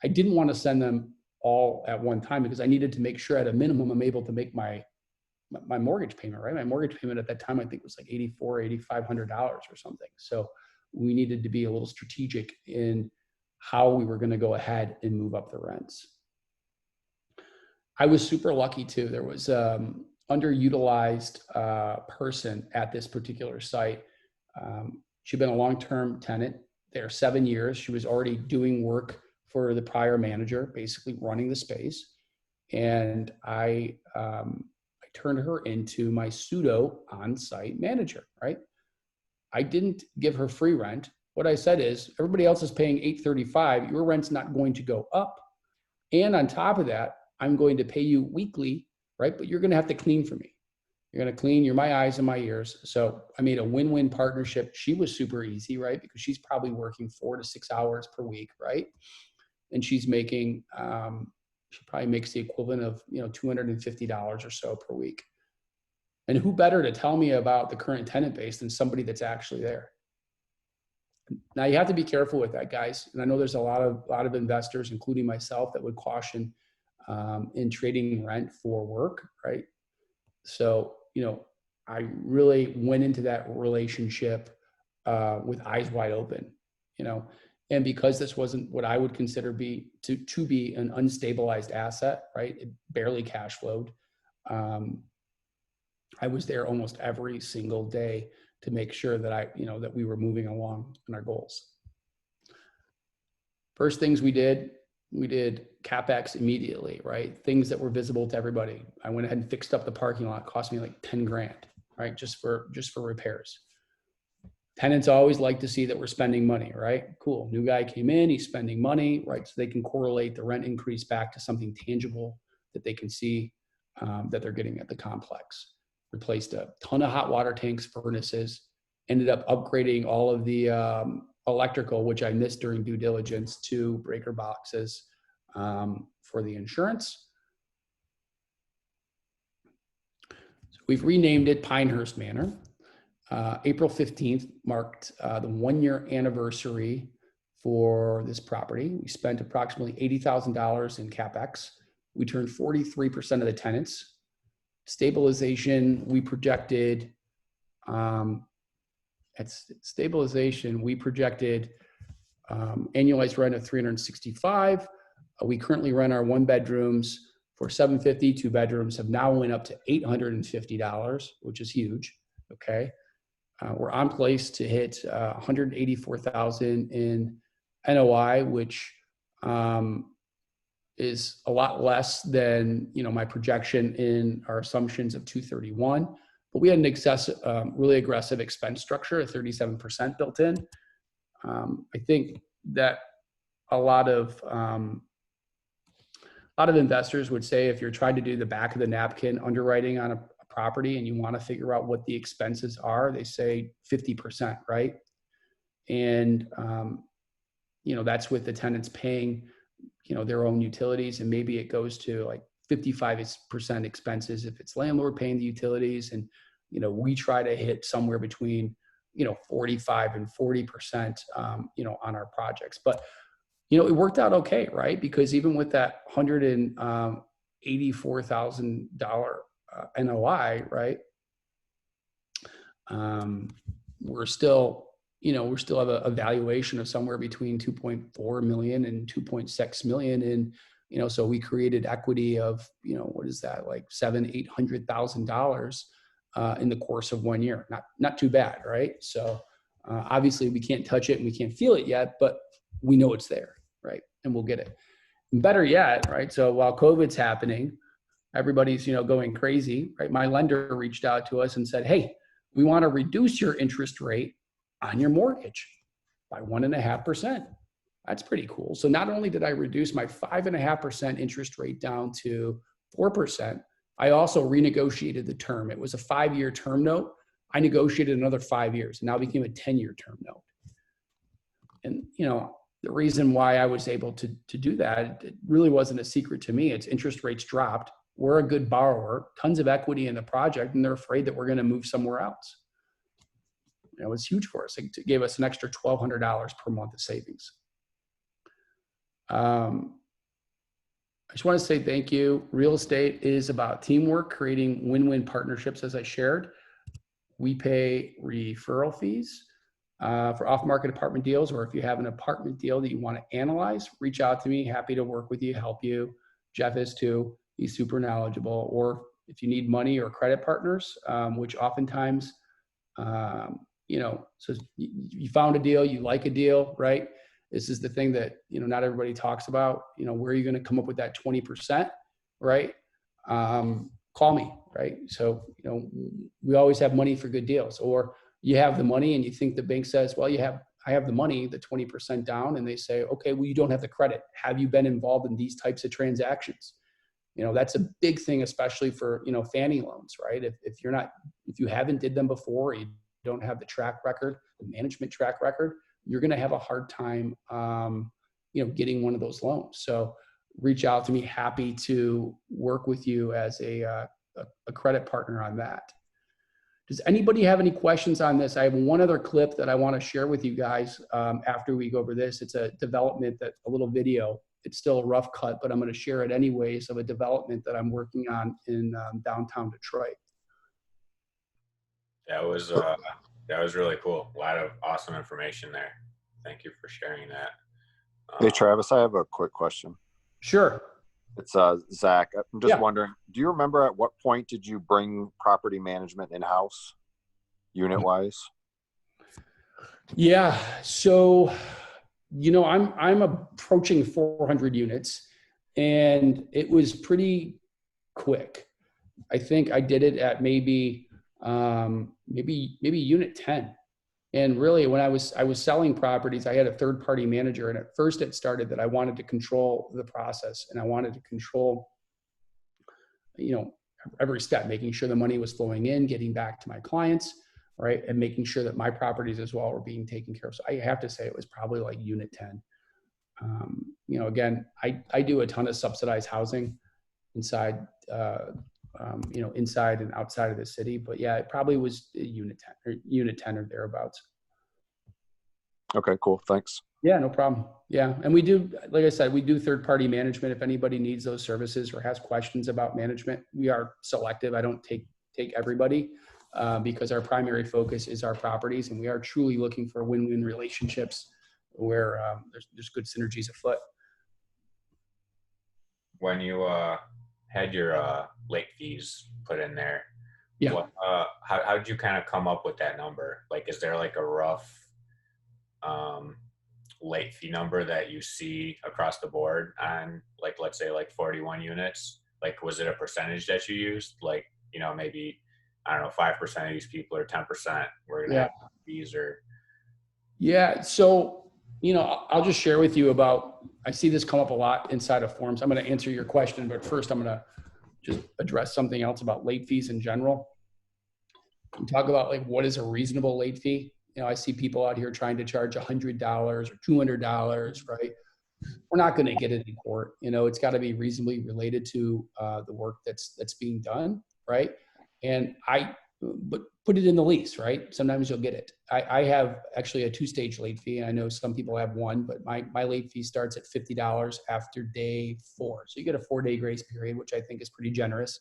S19: I didn't want to send them all at one time because I needed to make sure at a minimum I'm able to make my mortgage payment, right? My mortgage payment at that time, I think was like $8,400, $8,500 or something. So we needed to be a little strategic in how we were going to go ahead and move up the rents. I was super lucky too. There was underutilized person at this particular site. She'd been a long-term tenant there 7 years. She was already doing work for the prior manager, basically running the space. And I turned her into my pseudo on-site manager, right? I didn't give her free rent. What I said is, everybody else is paying $835. Your rent's not going to go up. And on top of that, I'm going to pay you weekly, right? But you're going to have to clean for me. You're going to clean. You're my eyes and my ears. So I made a win-win partnership. She was super easy, right? Because she's probably working 4 to 6 hours per week, right? And she's making, she probably makes the equivalent of, you know, $250 or so per week. And who better to tell me about the current tenant base than somebody that's actually there? Now you have to be careful with that, guys. And I know there's a lot of investors, including myself, that would caution in trading rent for work, right? So, you know, I really went into that relationship with eyes wide open, you know, and because this wasn't what I would consider to be an unstabilized asset, right? It barely cash flowed. I was there almost every single day to make sure that that we were moving along in our goals. First things we did CapEx immediately, right? Things that were visible to everybody. I went ahead and fixed up the parking lot. It cost me like 10 grand, right? Just for repairs. Tenants always like to see that we're spending money, right? Cool. New guy came in, he's spending money, right? So they can correlate the rent increase back to something tangible that they can see that they're getting at the complex. Replaced a ton of hot water tanks, furnaces, ended up upgrading all of the electrical, which I missed during due diligence, to breaker boxes for the insurance. So we've renamed it Pinehurst Manor. April 15th marked the 1-year anniversary for this property. We spent approximately $80,000 in CapEx. We turned 43% of the tenants. Stabilization, we projected, at stabilization, we projected annualized rent of $365. We currently rent our 1-bedrooms for $750. 2 bedrooms have now went up to $850, which is huge. Okay. We're on place to hit 184,000 in NOI, which is a lot less than my projection in our assumptions of 231. But we had an really aggressive expense structure at 37% built in. I think that a lot of investors would say if you're trying to do the back of the napkin underwriting on a property and you want to figure out what the expenses are, they say 50%, right? And that's with the tenants paying their own utilities, and maybe it goes to like 55% expenses if it's landlord paying the utilities. And we try to hit somewhere between 45 and 40% on our projects. But it worked out okay, right? Because even with that $184,000 NOI, right? We're still have a valuation of somewhere between 2.4 million and 2.6 million. And, so we created equity of, what is that? Like $700,000-$800,000 in the course of 1 year. Not too bad, right? So obviously we can't touch it and we can't feel it yet, but we know it's there, right? And we'll get it. And better yet, right? So while COVID's happening, everybody's, going crazy, right? My lender reached out to us and said, hey, we want to reduce your interest rate on your mortgage by 1.5%. That's pretty cool. So not only did I reduce my 5.5% interest rate down to 4%, I also renegotiated the term. It was a 5-year term note. I negotiated another 5 years, and now it became a 10-year term note. And, the reason why I was able to do that, it really wasn't a secret to me. It's interest rates dropped. We're a good borrower, tons of equity in the project, and they're afraid that we're going to move somewhere else. It was huge for us. It gave us an extra $1,200 per month of savings. I just want to say thank you. Real estate is about teamwork, creating win-win partnerships, as I shared. We pay referral fees for off-market apartment deals, or if you have an apartment deal that you want to analyze, reach out to me. Happy to work with you, help you. Jeff is too. He's super knowledgeable. Or if you need money or credit partners, which oftentimes, so you found a deal, you like a deal, right? This is the thing that, not everybody talks about. Where are you going to come up with that 20%, right? Call me, right? So, we always have money for good deals. Or you have the money and you think the bank says, well, I have the money, the 20% down, and they say, okay, well, you don't have the credit. Have you been involved in these types of transactions? That's a big thing, especially for, Fannie loans, right? If you haven't did them before, you don't have the track record, the management track record, you're going to have a hard time, getting one of those loans. So reach out to me. Happy to work with you as a credit partner on that. Does anybody have any questions on this? I have one other clip that I want to share with you guys after we go over this. It's a development, a little video. It's still a rough cut, but I'm going to share it anyways, of a development that I'm working on in downtown Detroit.
S2: That was really cool. A lot of awesome information there. Thank you for sharing that.
S18: Hey, Travis, I have a quick question.
S19: Sure.
S18: It's Zach. I'm just wondering, do you remember at what point did you bring property management in-house, unit-wise?
S19: Yeah. So, I'm approaching 400 units, and it was pretty quick. I think I did it at maybe unit 10. And really, when I was selling properties, I had a third-party manager, and at first it started that I wanted to control the process, and I wanted to control, every step, making sure the money was flowing in, getting back to my clients, right, and making sure that my properties as well were being taken care of. So I have to say it was probably like unit 10. Again, I do a ton of subsidized housing inside, inside and outside of the city, but yeah, it probably was unit 10 or thereabouts.
S18: Okay, cool. Thanks.
S19: Yeah, no problem. Yeah. And we do, like I said, we do third-party management. If anybody needs those services or has questions about management, we are selective. I don't take everybody because our primary focus is our properties, and we are truly looking for win-win relationships where there's good synergies afoot.
S2: When you had your late fees put in there,
S19: yeah,
S2: how did you kind of come up with that number? Like, is there like a rough late fee number that you see across the board on, like, let's say like 41 units? Like, was it a percentage that you used? Like, you know, maybe, I don't know, 5% of these people or 10% we're gonna have fees, or?
S19: Yeah. So, you know, I'll just share with you about, I see this come up a lot inside of forums. I'm going to answer your question, but first I'm going to just address something else about late fees in general. We talk about like, what is a reasonable late fee? You know, I see people out here trying to charge $100 or $200, right? We're not going to get it in court. You know, it's got to be reasonably related to the work that's being done, right? And but put it in the lease, right? Sometimes you'll get it. I have actually a 2-stage late fee. I know some people have one, but my late fee starts at $50 after day 4. So you get a 4-day grace period, which I think is pretty generous,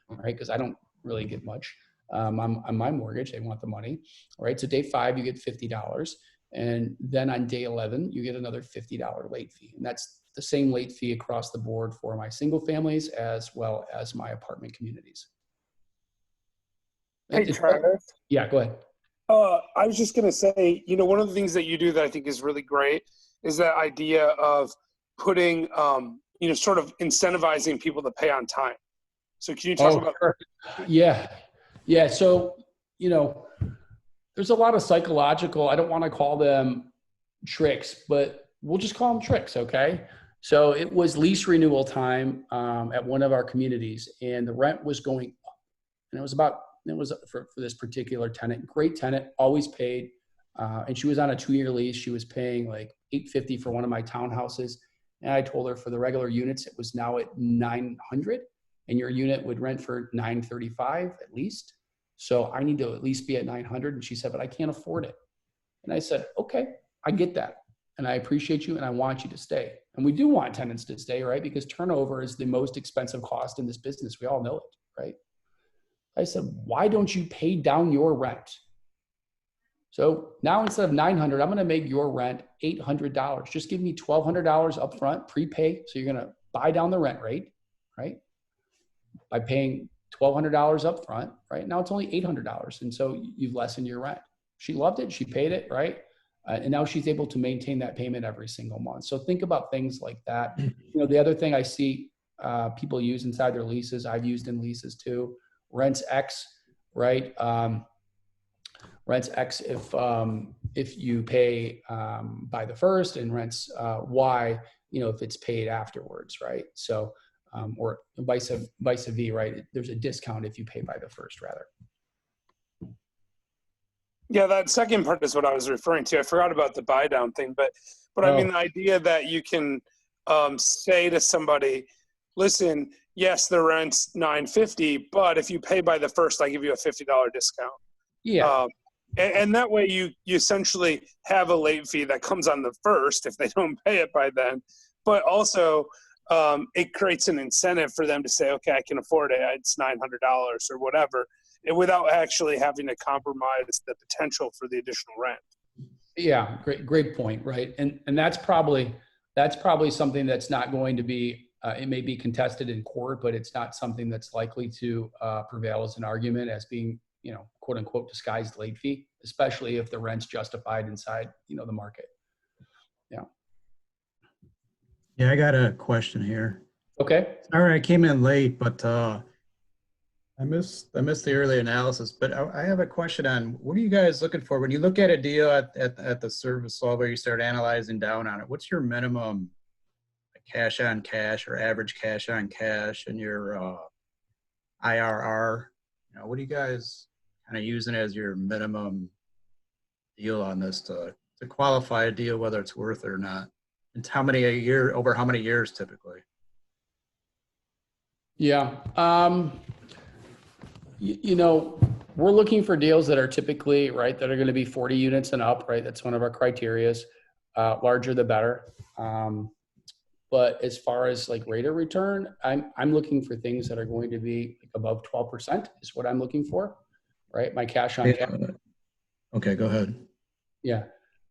S19: right? Because I don't really get much on my mortgage. They want the money, right? So day 5, you get $50. And then on day 11, you get another $50 late fee. And that's the same late fee across the board for my single families as well as my apartment communities.
S9: Hey, Travis.
S19: Yeah, go ahead.
S9: I was just going to say, you know, one of the things that you do that I think is really great is that idea of putting, you know, sort of incentivizing people to pay on time. So can you talk about?
S19: Sure. Yeah. Yeah. So, you know, there's a lot of psychological, I don't want to call them tricks, but we'll just call them tricks. Okay. So it was lease renewal time at one of our communities, and the rent was going up, and it was for this particular tenant, great tenant, always paid. And she was on a 2-year lease. She was paying like $850 for one of my townhouses. And I told her for the regular units, it was now at $900, and your unit would rent for $935 at least. So I need to at least be at $900. And she said, but I can't afford it. And I said, okay, I get that. And I appreciate you, and I want you to stay. And we do want tenants to stay, right? Because turnover is the most expensive cost in this business. We all know it, right? I said, why don't you pay down your rent? So now instead of $900, I'm going to make your rent $800. Just give me $1,200 up front, prepay. So you're going to buy down the rent rate, right? By paying $1,200 up front, right? Now it's only $800. And so you've lessened your rent. She loved it. She paid it, right? And now she's able to maintain that payment every single month. So think about things like that. You know, the other thing I see people use inside their leases, I've used in leases too, rents X, right? Rents X if you pay by the first, and rents Y, you know, if it's paid afterwards, right? So, or vice versa, right? There's a discount if you pay by the first, rather.
S9: Yeah, that second part is what I was referring to. I forgot about the buy down thing, but I mean, the idea that you can say to somebody, listen, yes, the rent's $950, but if you pay by the first, I give you a $50 discount.
S19: Yeah.
S9: And that way you essentially have a late fee that comes on the first if they don't pay it by then, but also it creates an incentive for them to say, okay, I can afford it. It's $900 or whatever, and without actually having to compromise the potential for the additional rent.
S19: Yeah, great point, right? And that's probably something that's not going to be. It may be contested in court, but it's not something that's likely to prevail as an argument as being, you know, quote unquote disguised late fee, especially if the rent's justified inside, you know, the market. Yeah.
S20: Yeah, I got a question here.
S19: Okay.
S20: Sorry, I came in late, but I missed the early analysis. But I have a question on what are you guys looking for when you look at a deal at the service level? You start analyzing down on it. What's your minimum cash on cash or average cash on cash and your IRR? You know, what are you guys kind of using as your minimum deal on this to qualify a deal, whether it's worth it or not? And how many a year, over how many years typically?
S19: Yeah. You know, we're looking for deals that are typically, right, that are going to be 40 units and up, right? That's one of our criterias. Larger the better. But as far as like rate of return, I'm looking for things that are going to be above 12% is what I'm looking for, right? My cash on cash.
S20: Okay, go ahead.
S19: Yeah.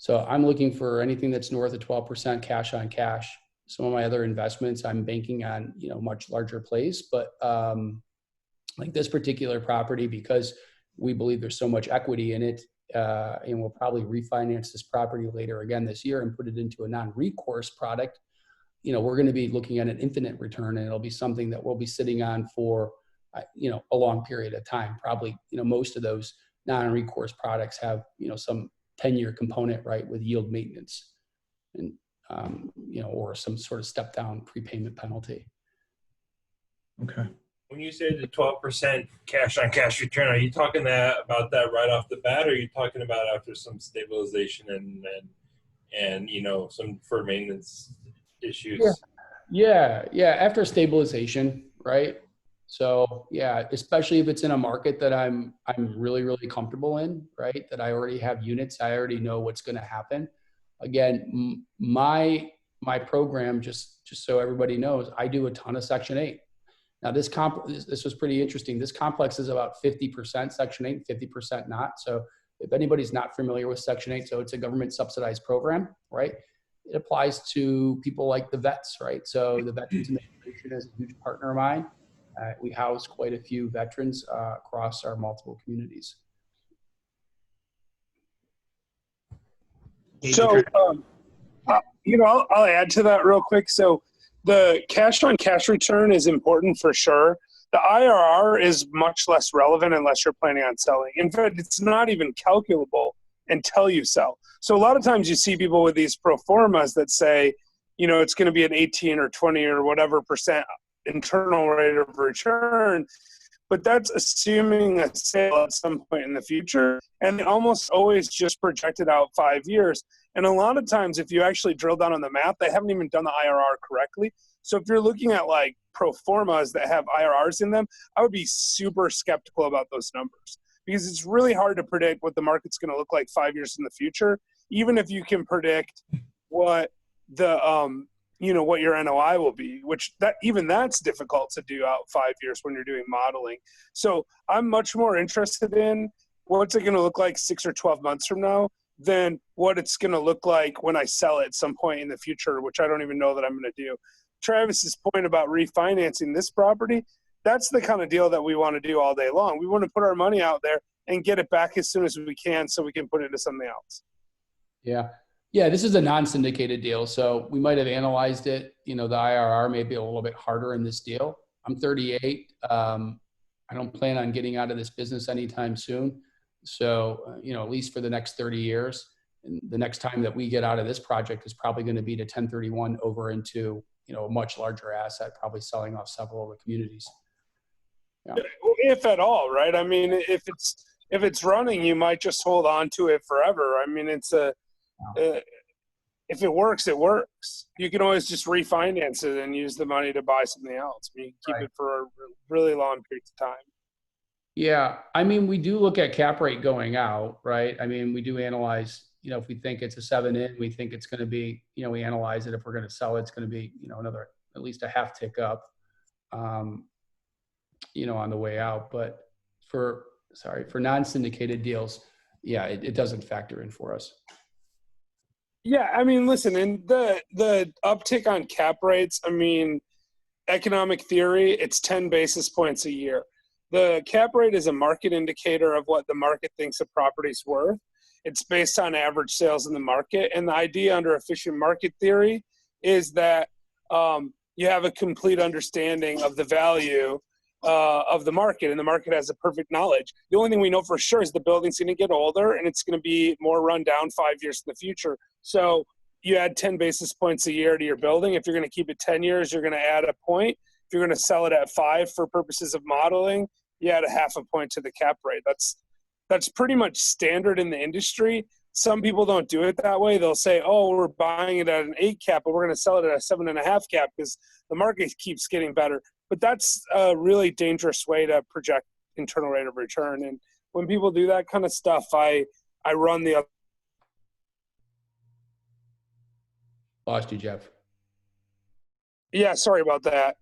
S19: So I'm looking for anything that's north of 12% cash on cash. Some of my other investments, I'm banking on, much larger plays, but like this particular property, because we believe there's so much equity in it, and we'll probably refinance this property later again this year and put it into a non-recourse product. We're going to be looking at an infinite return, and it'll be something that we'll be sitting on for, a long period of time. Probably, most of those non-recourse products have, some 10-year component, right, with yield maintenance and, or some sort of step down prepayment penalty.
S20: Okay.
S1: When you say the 12% cash on cash return, are you talking about that right off the bat, or are you talking about after some stabilization and some deferred maintenance issues?
S19: Yeah. After stabilization, right? So yeah, especially if it's in a market that I'm really, really comfortable in, right? That I already have units, I already know what's going to happen. Again, my program, just so everybody knows, I do a ton of Section 8. Now this was pretty interesting. This complex is about 50% Section 8, 50% not. So if anybody's not familiar with Section 8, so it's a government subsidized program, right? It applies to people like the vets, right? So the Veterans Administration is a huge partner of mine. We house quite a few veterans across our multiple communities.
S9: So, I'll add to that real quick. So the cash on cash return is important for sure. The IRR is much less relevant unless you're planning on selling. In fact, it's not even calculable until you sell. So a lot of times you see people with these pro formas that say, it's going to be an 18 or 20 or whatever percent internal rate of return, but that's assuming a sale at some point in the future, and they almost always just project it out 5 years. And a lot of times, if you actually drill down on the math, they haven't even done the IRR correctly. So if you're looking at like pro formas that have IRRs in them, I would be super skeptical about those numbers, because it's really hard to predict what the market's going to look like 5 years in the future, even if you can predict what the what your NOI will be, which that's difficult to do out 5 years when you're doing modeling. So I'm much more interested in what's it going to look like 6 or 12 months from now than what it's going to look like when I sell it at some point in the future, which I don't even know that I'm going to do. Travis's point about refinancing this property, that's the kind of deal that we want to do all day long. We want to put our money out there and get it back as soon as we can so we can put it into something else.
S19: Yeah, this is a non-syndicated deal, so we might have analyzed it. The IRR may be a little bit harder in this deal. I'm 38. I don't plan on getting out of this business anytime soon. So, at least for the next 30 years. And the next time that we get out of this project is probably going to be to 1031 over into, a much larger asset, probably selling off several of the communities. Yeah.
S9: If at all, right? I mean, if it's running, you might just hold on to it forever. I mean, if it works, it works. You can always just refinance it and use the money to buy something else. You can keep it for a really long period of time.
S19: Yeah, I mean, we do look at cap rate going out, right? I mean, we do analyze, if we think it's a 7 in, we think it's going to be, we analyze it. If we're going to sell it, it's going to be, another, at least a half tick up, on the way out. But for non-syndicated deals, yeah, it doesn't factor in for us.
S9: Yeah, I mean, listen, and the uptick on cap rates, I mean, economic theory, it's 10 basis points a year. The cap rate is a market indicator of what the market thinks a property's worth. It's based on average sales in the market. And the idea under efficient market theory is that you have a complete understanding of the value of the market, and the market has a perfect knowledge. The only thing we know for sure is the building's going to get older and it's going to be more run down 5 years in the future. So you add 10 basis points a year to your building. If you're going to keep it 10 years, you're going to add a point. If you're going to sell it at 5 for purposes of modeling, you add a half a point to the cap rate. That's pretty much standard in the industry. Some people don't do it that way. They'll say, oh, we're buying it at an 8 cap, but we're going to sell it at a 7.5 cap because the market keeps getting better. But that's a really dangerous way to project internal rate of return. And when people do that kind of stuff, I run the other.
S19: Lost you, Jeff.
S9: Yeah, sorry about that.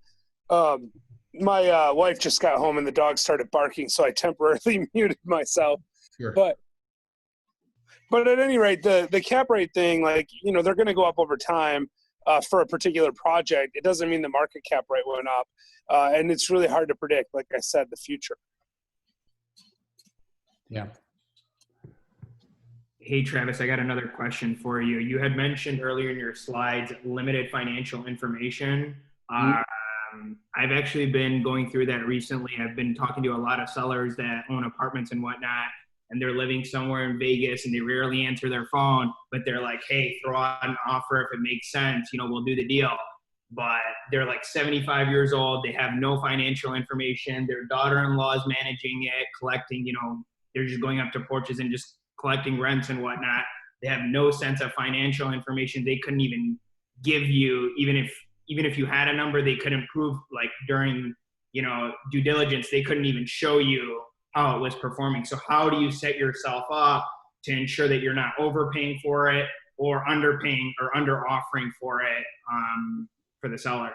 S9: My wife just got home and the dog started barking, so I temporarily muted myself.
S19: Sure.
S9: But But at any rate, the cap rate thing, like, you know, they're going to go up over time for a particular project. It doesn't mean the market cap rate went up. And it's really hard to predict, like I said, the future.
S19: Yeah.
S5: Hey, Travis, I got another question for you. You had mentioned earlier in your slides, limited financial information. I've actually been going through that recently. I've been talking to a lot of sellers that own apartments and whatnot, and they're living somewhere in Vegas and they rarely answer their phone, but they're like, hey, throw out an offer if it makes sense, you know, we'll do the deal. But they're like 75 years old. They have no financial information. Their daughter-in-law is managing it, collecting, you know, they're just going up to porches and just collecting rents and whatnot. They have no sense of financial information. They couldn't even give you, even if you had a number, they couldn't prove, like during, you know, due diligence, they couldn't even show you how it was performing. So how do you set yourself up to ensure that you're not overpaying for it or underpaying or under offering for it for the seller?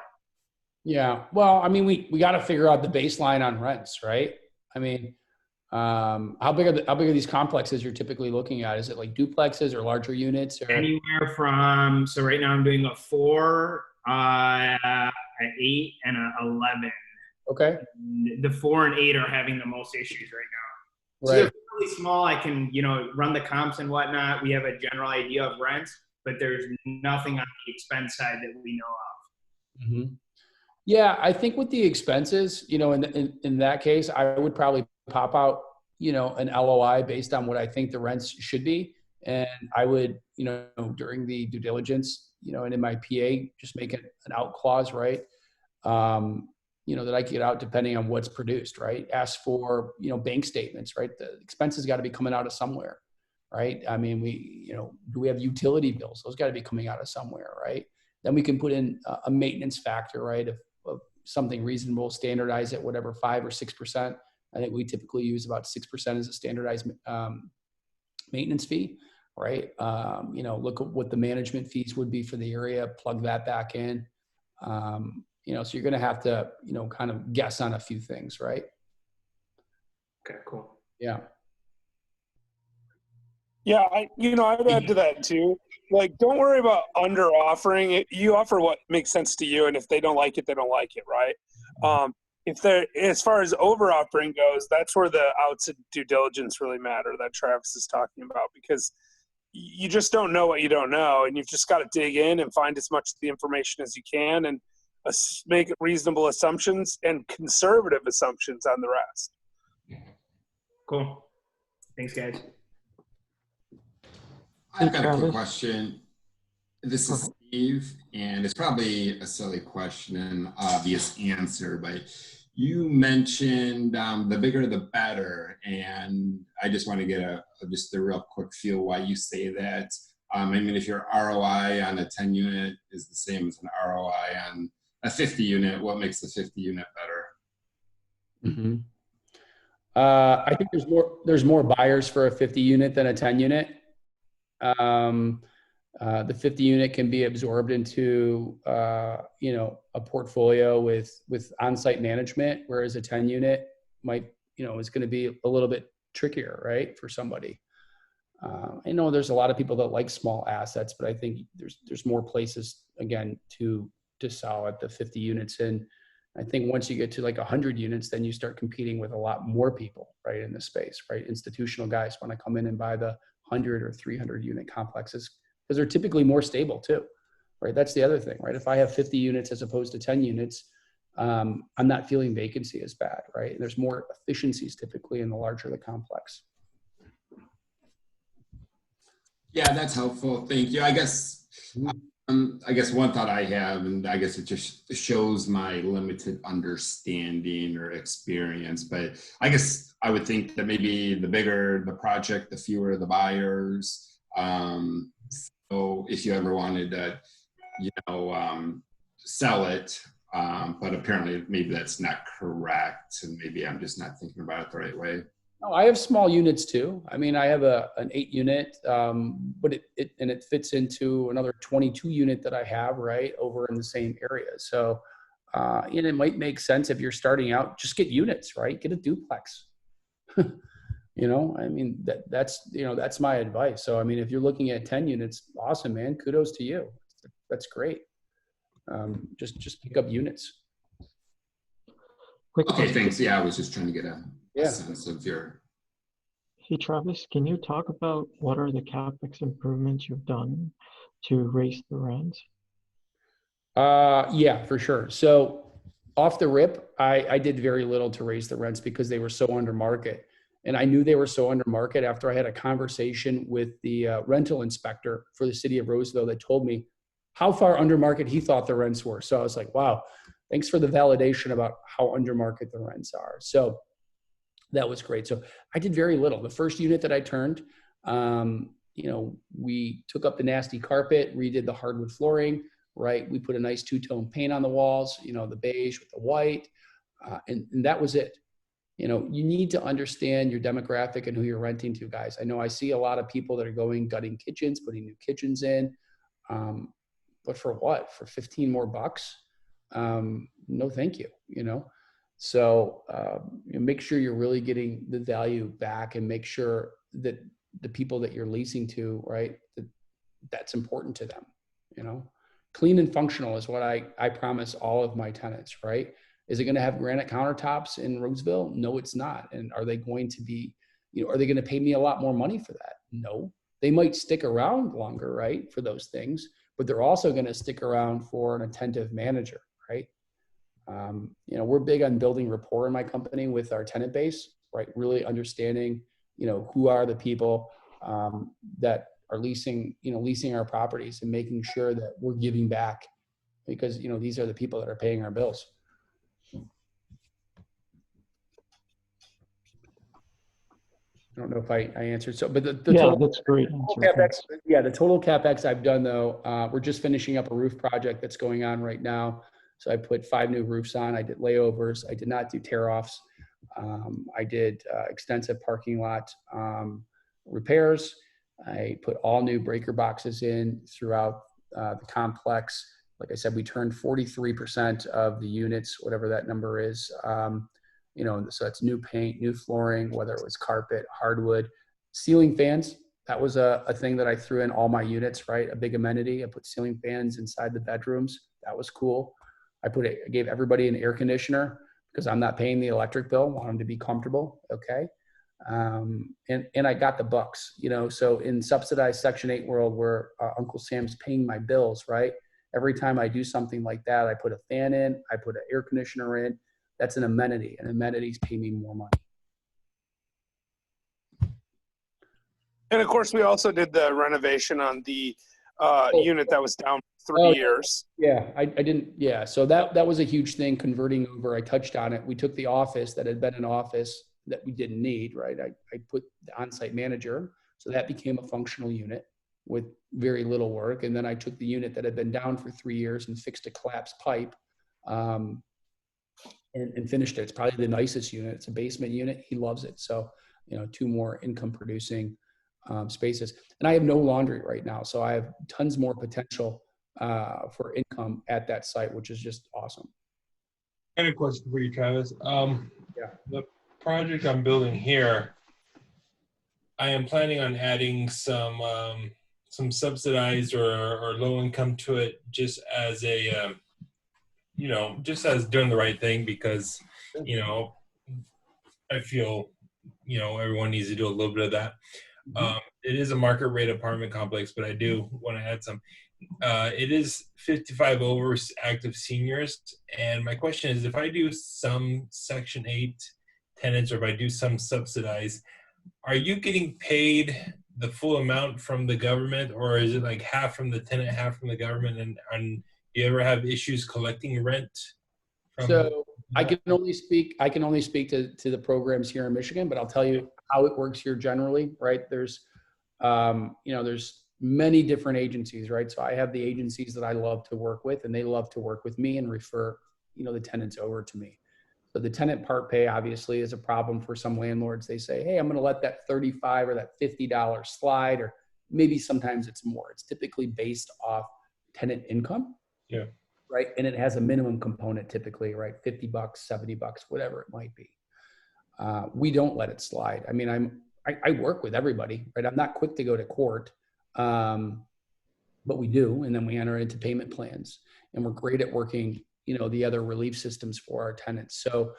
S19: Yeah. Well, I mean, we got to figure out the baseline on rents, right? I mean, how big are these complexes you're typically looking at? Is it like duplexes or larger units? Or
S5: Anywhere from, so right now I'm doing a 4, an 8, and an 11.
S19: Okay.
S5: The 4 and 8 are having the most issues right now. So
S19: Right.
S5: they're really small. I can, you know, run the comps and whatnot. We have a general idea of rents, but there's nothing on the expense side that we know of.
S19: Mm-hmm. Yeah, I think with the expenses, you know, in that case, I would probably pop out, you know, an LOI based on what I think the rents should be. And I would, you know, during the due diligence, you know, and in my PA, just make an out clause, right? You know, that I get out depending on what's produced, right? Ask for, you know, bank statements, right? The expenses got to be coming out of somewhere, right? I mean, you know, do we have utility bills? Those got to be coming out of somewhere, right? Then we can put in a maintenance factor, right? Of something reasonable, standardize it, whatever, 5 or 6%. I think we typically use about 6% as a standardized maintenance fee, right? You know, look at what the management fees would be for the area, plug that back in. You know, so you're going to have to, you know, kind of guess on a few things, right?
S5: Okay, cool.
S19: Yeah.
S9: Yeah, I'd add to that too. Like, don't worry about under offering it. You offer what makes sense to you, and if they don't like it, they don't like it, right? If they're, as far as over offering goes, that's where the outs of due diligence really matter that Travis is talking about, because you just don't know what you don't know, and you've just got to dig in and find as much of the information as you can and make reasonable assumptions and conservative assumptions on the rest.
S5: Cool. Thanks, guys.
S17: I've got a quick question. This is Steve, and it's probably a silly question and obvious answer, but you mentioned the bigger the better, and I just want to get just a real quick feel why you say that. I mean, if your ROI on a 10 unit is the same as an ROI on a 50 unit, what makes the 50 unit better?
S19: Mm-hmm. I think there's more buyers for a 50 unit than a 10 unit. The 50 unit can be absorbed into, you know, a portfolio with on-site management, whereas a 10 unit might, you know, is going to be a little bit trickier, right, for somebody. I know there's a lot of people that like small assets, but I think there's more places, again, to sell at the 50 units. And I think once you get to like 100 units, then you start competing with a lot more people, right, in the space, right? Institutional guys want to come in and buy the 100 or 300 unit complexes because they're typically more stable too, right? That's the other thing, right? If I have 50 units as opposed to 10 units, I'm not feeling vacancy as bad, right? And there's more efficiencies typically in the larger the complex.
S17: Yeah, that's helpful. Thank you. I guess one thought I have, and I guess it just shows my limited understanding or experience, but I guess I would think that maybe the bigger the project, the fewer the buyers. So if you ever wanted to, you know, sell it, but apparently maybe that's not correct, and maybe I'm just not thinking about it the right way.
S19: No, I have small units too. I mean, I have an 8 unit, but it fits into another 22 unit that I have right over in the same area. So, and it might make sense if you're starting out, just get units, right? Get a duplex. You know, I mean, that's my advice. So, I mean, if you're looking at 10 units, awesome, man. Kudos to you. That's great. Just pick up units.
S12: Quick
S17: Okay,
S12: question.
S17: thanks. Yeah, I was just trying to get a
S19: Yeah.
S17: sense of your.
S12: Hey, Travis, can you talk about what are the CapEx improvements you've done to raise the rents?
S19: Yeah, for sure. So off the rip, I did very little to raise the rents because they were so under market. And I knew they were so under market after I had a conversation with the rental inspector for the city of Roseville that told me how far under market he thought the rents were. So I was like, wow, thanks for the validation about how under market the rents are. So that was great. So I did very little. The first unit that I turned, we took up the nasty carpet, redid the hardwood flooring, right? We put a nice two-tone paint on the walls, the beige with the white, and that was it. You need to understand your demographic and who you're renting to, guys. I know I see a lot of people that are gutting kitchens, putting new kitchens in, but for what? For 15 more bucks? No, thank you. So make sure you're really getting the value back, and make sure that the people that you're leasing to, right, that's important to them. Clean and functional is what I promise all of my tenants, right? Is it going to have granite countertops in Roseville? No, it's not. And are they going to be, are they going to pay me a lot more money for that? No. They might stick around longer, right, for those things, but they're also going to stick around for an attentive manager, right? We're big on building rapport in my company with our tenant base, right? Really understanding, who are the people that are leasing our properties, and making sure that we're giving back, because, these are the people that are paying our bills. I don't know if I answered. So, but the total,
S12: that's great.
S19: CapEx, the total CapEx I've done though, we're just finishing up a roof project that's going on right now. So I put 5 new roofs on. I did layovers. I did not do tear-offs. I did extensive parking lot repairs. I put all new breaker boxes in throughout the complex. Like I said, we turned 43% of the units, whatever that number is. So that's new paint, new flooring, whether it was carpet, hardwood, ceiling fans. That was a thing that I threw in all my units, right? A big amenity. I put ceiling fans inside the bedrooms. That was cool. I gave everybody an air conditioner because I'm not paying the electric bill. Want them to be comfortable. Okay. And I got the bucks, so in subsidized Section 8 world where Uncle Sam's paying my bills, right? Every time I do something like that, I put a fan in, I put an air conditioner in. That's an amenity, and amenities pay me more money.
S9: And of course, we also did the renovation on the unit that was down for 3 years.
S19: Yeah, I didn't. Yeah, so that was a huge thing, converting over. I touched on it. We took the office that had been an office that we didn't need, right? I put the on-site manager, so that became a functional unit with very little work. And then I took the unit that had been down for 3 years and fixed a collapsed pipe. And finished it. It's probably the nicest unit. It's a basement unit. He loves it. So, 2 more income producing spaces. And I have no laundry right now. So I have tons more potential for income at that site, which is just awesome.
S1: I had a question for you, Travis.
S19: Yeah.
S1: The project I'm building here, I am planning on adding some subsidized or low income to it, just as a just as doing the right thing, because, I feel, everyone needs to do a little bit of that. It is a market rate apartment complex, but I do want to add some. It is 55 over active seniors. And my question is, if I do some Section 8 tenants, or if I do some subsidized, are you getting paid the full amount from the government, or is it like half from the tenant, half from the government? And do you ever have issues collecting rent?
S19: So I can only speak to the programs here in Michigan, but I'll tell you how it works here generally, right? There's many different agencies, right? So I have the agencies that I love to work with, and they love to work with me and refer, the tenants over to me. So the tenant part pay obviously is a problem for some landlords. They say, hey, I'm going to let that $35 or that $50 slide, or maybe sometimes it's more. It's typically based off tenant income.
S1: Yeah.
S19: Right. And it has a minimum component typically, right? $50, $70, whatever it might be. We don't let it slide. I mean, I work with everybody, right? I'm not quick to go to court, but we do. And then we enter into payment plans, and we're great at working, the other relief systems for our tenants. So,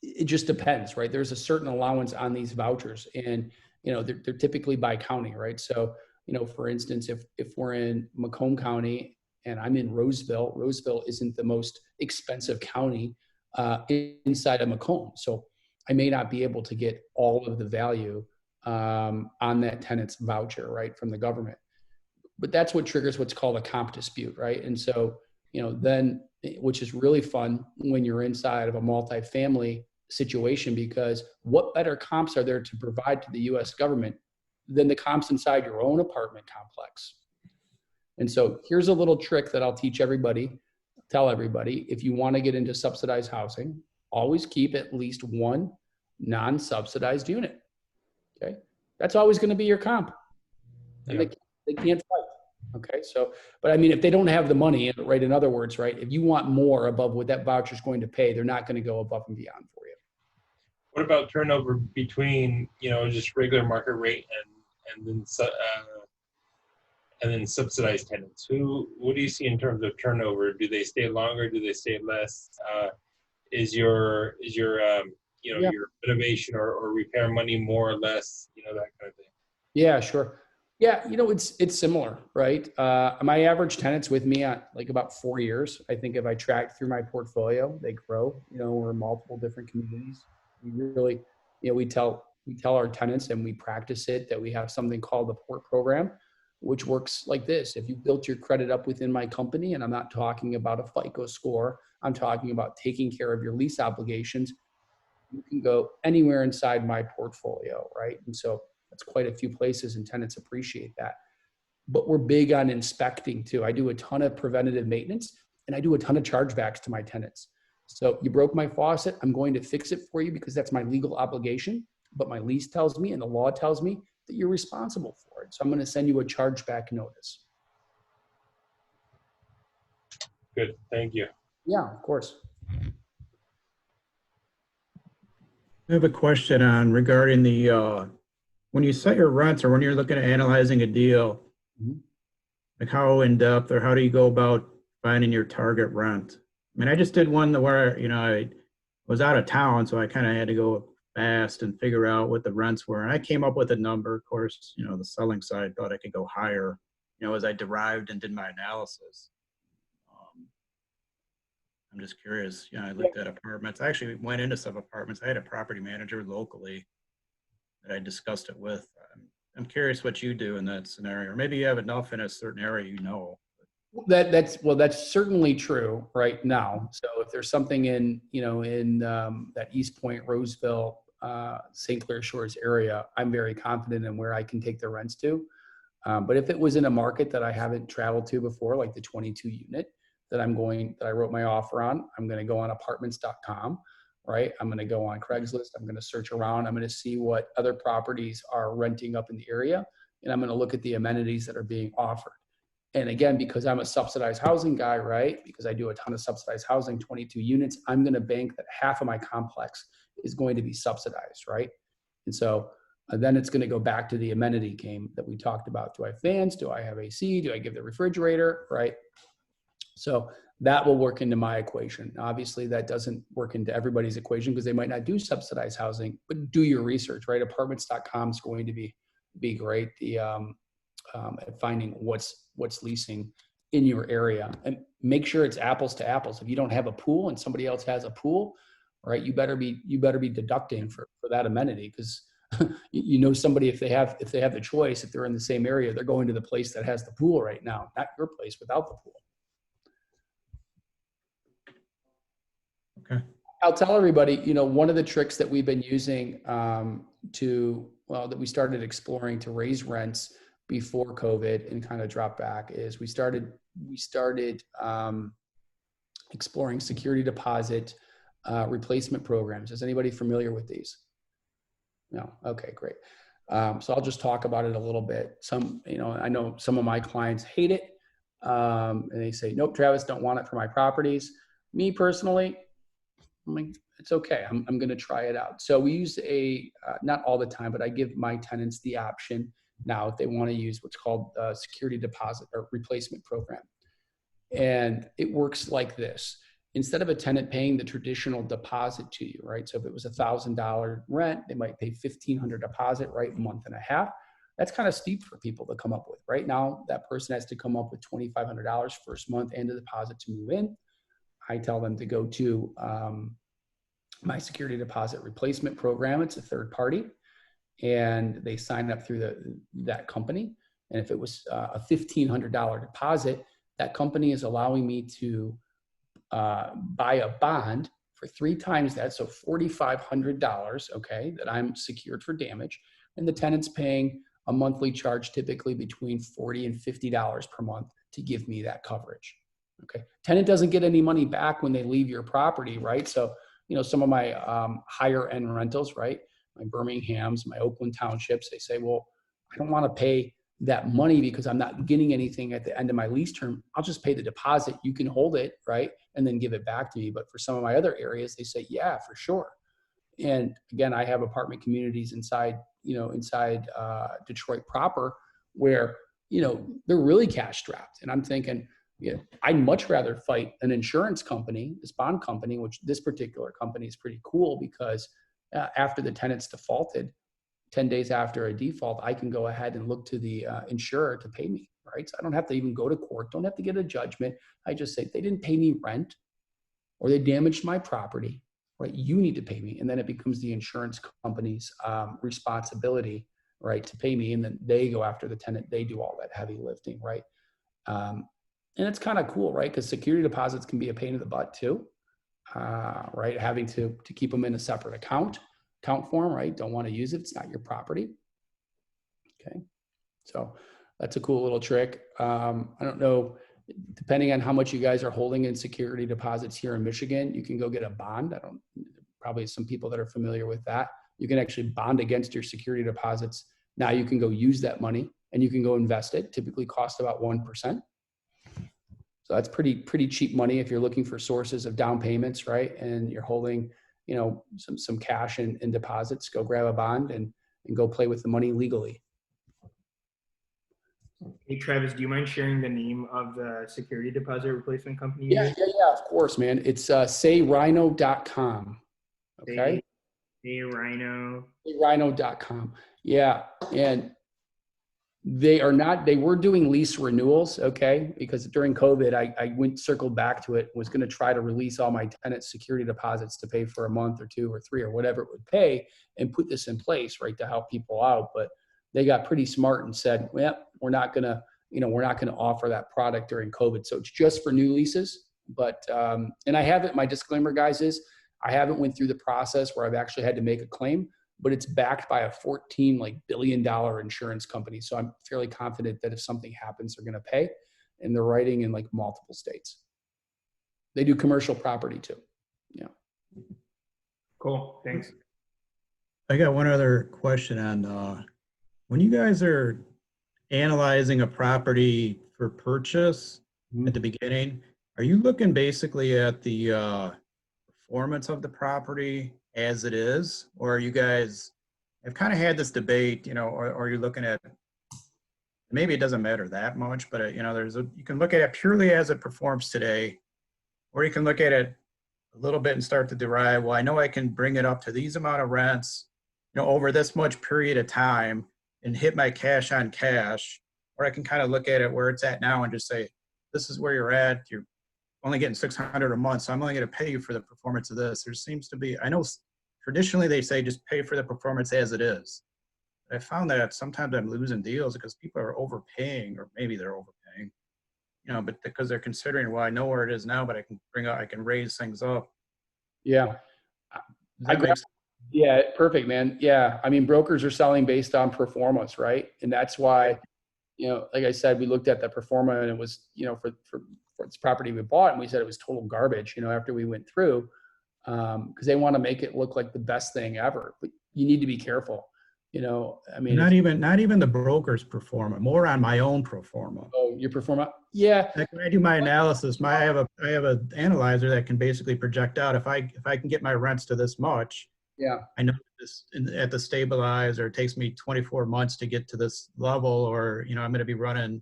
S19: it just depends, right? There's a certain allowance on these vouchers, and, they're typically by county, right? So, for instance, if we're in Macomb County and I'm in Roseville isn't the most expensive county inside of Macomb. So I may not be able to get all of the value on that tenant's voucher, right, from the government. But that's what triggers what's called a comp dispute, right? And so, then, which is really fun when you're inside of a multifamily situation, because what better comps are there to provide to the U.S. government than the comps inside your own apartment complex? And so here's a little trick that I'll tell everybody. If you want to get into subsidized housing, always keep at least one non-subsidized unit. Okay. That's always going to be your comp. And they can't fight. Okay. So, but I mean, if they don't have the money, right, in other words, right, if you want more above what that voucher is going to pay, they're not going to go above and beyond for you.
S1: What about turnover between, just regular market rate and then subsidized tenants? What do you see in terms of turnover? Do they stay longer? Do they stay less? Is your your renovation or repair money more or less? That kind of thing.
S19: Yeah, sure. Yeah, it's similar, right? My average tenant's with me at like about 4 years. I think if I track through my portfolio, they grow. We're in multiple different communities. We really, we tell our tenants, and we practice it, that we have something called the PORT program, which works like this. If you built your credit up within my company, and I'm not talking about a FICO score, I'm talking about taking care of your lease obligations, you can go anywhere inside my portfolio, right? And so that's quite a few places, and tenants appreciate that. But we're big on inspecting too. I do a ton of preventative maintenance, and I do a ton of chargebacks to my tenants. So you broke my faucet, I'm going to fix it for you because that's my legal obligation. But my lease tells me and the law tells me that you're responsible for it. So I'm going to send you a chargeback notice.
S1: Good, thank you.
S19: Yeah, of course.
S20: I have a question regarding the when you set your rents, or when you're looking at analyzing a deal, like how in depth or how do you go about finding your target rent? I mean, I just did one where I was out of town, so I kind of had to go fast and figure out what the rents were, and I came up with a number. Of course, the selling side thought I could go higher, as I derived and did my analysis. I'm just curious. I looked at apartments. I actually went into some apartments. I had a property manager locally that I discussed it with. I'm curious what you do in that scenario, or maybe you have enough in a certain area.
S19: That's certainly true right now. So if there's something in that East Point, Roseville, St. Clair Shores area, I'm very confident in where I can take the rents to. But if it was in a market that I haven't traveled to before, like the 22 unit that I wrote my offer on, I'm going to go on apartments.com, right? I'm going to go on Craigslist. I'm going to search around. I'm going to see what other properties are renting up in the area, and I'm going to look at the amenities that are being offered. And again, because I'm a subsidized housing guy, right? Because I do a ton of subsidized housing, 22 units, I'm going to bank that half of my complex is going to be subsidized, right? And so then it's going to go back to the amenity game that we talked about. Do I have fans? Do I have AC? Do I give the refrigerator, right? So that will work into my equation. Obviously, that doesn't work into everybody's equation because they might not do subsidized housing, but do your research, right? Apartments.com is going to be great. At finding what's leasing in your area, and make sure it's apples to apples. If you don't have a pool and somebody else has a pool, right, you better be deducting for that amenity, because somebody, if they have the choice, if they're in the same area, they're going to the place that has the pool right now, not your place without the pool.
S20: Okay.
S19: I'll tell everybody, one of the tricks that we've been using that we started exploring to raise rents before COVID and kind of drop back is we started exploring security deposit replacement programs. Is anybody familiar with these? No? Okay, great. So I'll just talk about it a little bit. I know some of my clients hate it, and they say, nope, Travis, don't want it for my properties. Me personally, I'm like, it's okay. I'm going to try it out. So we use not all the time, but I give my tenants the option now if they want to use what's called a security deposit or replacement program. And it works like this. Instead of a tenant paying the traditional deposit to you, right? So if it was $1,000 rent, they might pay $1,500 deposit, right? A month and a half. That's kind of steep for people to come up with. Right now, that person has to come up with $2,500 first month and a deposit to move in. I tell them to go to my security deposit replacement program. It's a third party, and they sign up through that company. And if it was a $1,500 deposit, that company is allowing me to buy a bond for 3 times that, so $4,500, okay, that I'm secured for damage, and the tenant's paying a monthly charge typically between $40 and $50 per month to give me that coverage. Okay, tenant doesn't get any money back when they leave your property, right? So, you know, some of my higher end rentals, right, my Birminghams, my Oakland townships, they say, well, I don't want to pay that money because I'm not getting anything at the end of my lease term. I'll just pay the deposit. You can hold it, right, and then give it back to me. But for some of my other areas, they say, yeah, for sure. And again, I have apartment communities inside Detroit proper where, you know, they're really cash strapped. And I'm thinking, yeah, I'd much rather fight an insurance company, this bond company, which this particular company is pretty cool because after the tenant's defaulted, 10 days after a default, I can go ahead and look to the insurer to pay me, right? So I don't have to even go to court, don't have to get a judgment. I just say, they didn't pay me rent or they damaged my property, right? You need to pay me. And then it becomes the insurance company's responsibility, right, to pay me. And then they go after the tenant. They do all that heavy lifting, right? And it's kind of cool, right? Because security deposits can be a pain in the butt too, right? Having to keep them in a separate account form, right? Don't want to use it. It's not your property. Okay. So that's a cool little trick. I don't know, depending on how much you guys are holding in security deposits here in Michigan, you can go get a bond. Probably some people that are familiar with that. You can actually bond against your security deposits. Now you can go use that money and you can go invest it. Typically costs about 1%. So that's pretty cheap money if you're looking for sources of down payments, right? And you're holding, you know, some cash in deposits. Go grab a bond and go play with the money legally.
S5: Hey, Travis, do you mind sharing the name of the security deposit replacement company?
S19: Yeah, of course, man. It's sayrhino.com. Okay. Sayrhino.com. Yeah. And they were doing lease renewals, okay? Because during COVID, I circled back to it, was going to try to release all my tenant security deposits to pay for a month or 2 or 3 or whatever it would pay and put this in place, right, to help people out. But they got pretty smart and said, well, we're not going to offer that product during COVID. So it's just for new leases. But, and I haven't, my disclaimer, guys, is I haven't went through the process where I've actually had to make a claim, but it's backed by a $14 billion insurance company. So I'm fairly confident that if something happens, they're going to pay, and they're writing in multiple states. They do commercial property too. Yeah.
S5: Cool. Thanks.
S20: I got one other question on when you guys are analyzing a property for purchase at the beginning, are you looking basically at the performance of the property as it is, or are you guys have kind of had this debate, you know, or you're looking at, maybe it doesn't matter that much, but you know, you can look at it purely as it performs today, or you can look at it a little bit and start to derive, well, I know I can bring it up to these amount of rents, you know, over this much period of time and hit my cash on cash, or I can kind of look at it where it's at now and just say, this is where you're at. You're only getting $600 a month, so I'm only going to pay you for the performance of this. There seems to be, I know traditionally they say just pay for the performance as it is. But I found that sometimes I'm losing deals because people are overpaying, or maybe they're overpaying, you know, but because they're considering, well, I know where it is now, but I can raise things up.
S19: Yeah. Yeah, perfect, man. Yeah. I mean, brokers are selling based on performance, right? And that's why, you know, like I said, we looked at the performa and it was, you know, for this property we bought, and we said it was total garbage, you know, after we went through, because they want to make it look like the best thing ever. But you need to be careful. You know, I mean,
S20: not even the broker's performa, more on my own performa.
S19: Oh, your performa? Yeah.
S20: Like when I do my analysis, I have a analyzer that can basically project out if I can get my rents to this much.
S19: Yeah.
S20: I know this at the stabilizer, it takes me 24 months to get to this level, or I'm going to be running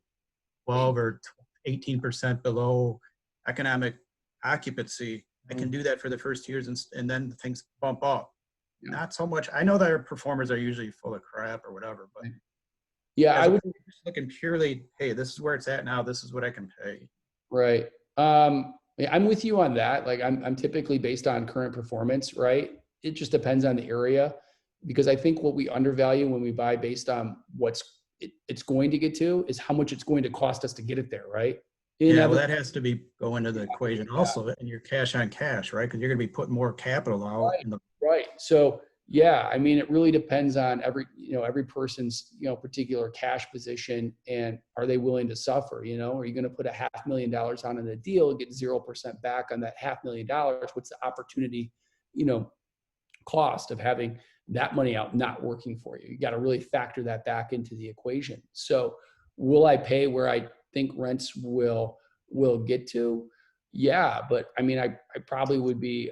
S20: 12 or 18% below economic occupancy. I can do that for the first years, and then things bump up. Yeah. Not so much. I know that our performers are usually full of crap or whatever, but
S19: yeah, I would
S20: just looking purely, hey, this is where it's at now. This is what I can pay.
S19: Right. I'm with you on that. Like I'm typically based on current performance, right? It just depends on the area, because I think what we undervalue when we buy based on it's going to get to is how much it's going to cost us to get it there, right?
S20: Yeah, well, that has to go into the equation also, and your cash on cash, right? Because you're going to be putting more capital out.
S19: Right. So yeah, I mean, it really depends on every person's, particular cash position, and are they willing to suffer? Are you going to put $500,000 on in a deal, get 0% back on that $500,000? What's the opportunity, cost of having that money out not working for you? You got to really factor that back into the equation. So will I pay where I think rents will get to? Yeah, but I mean, I probably would be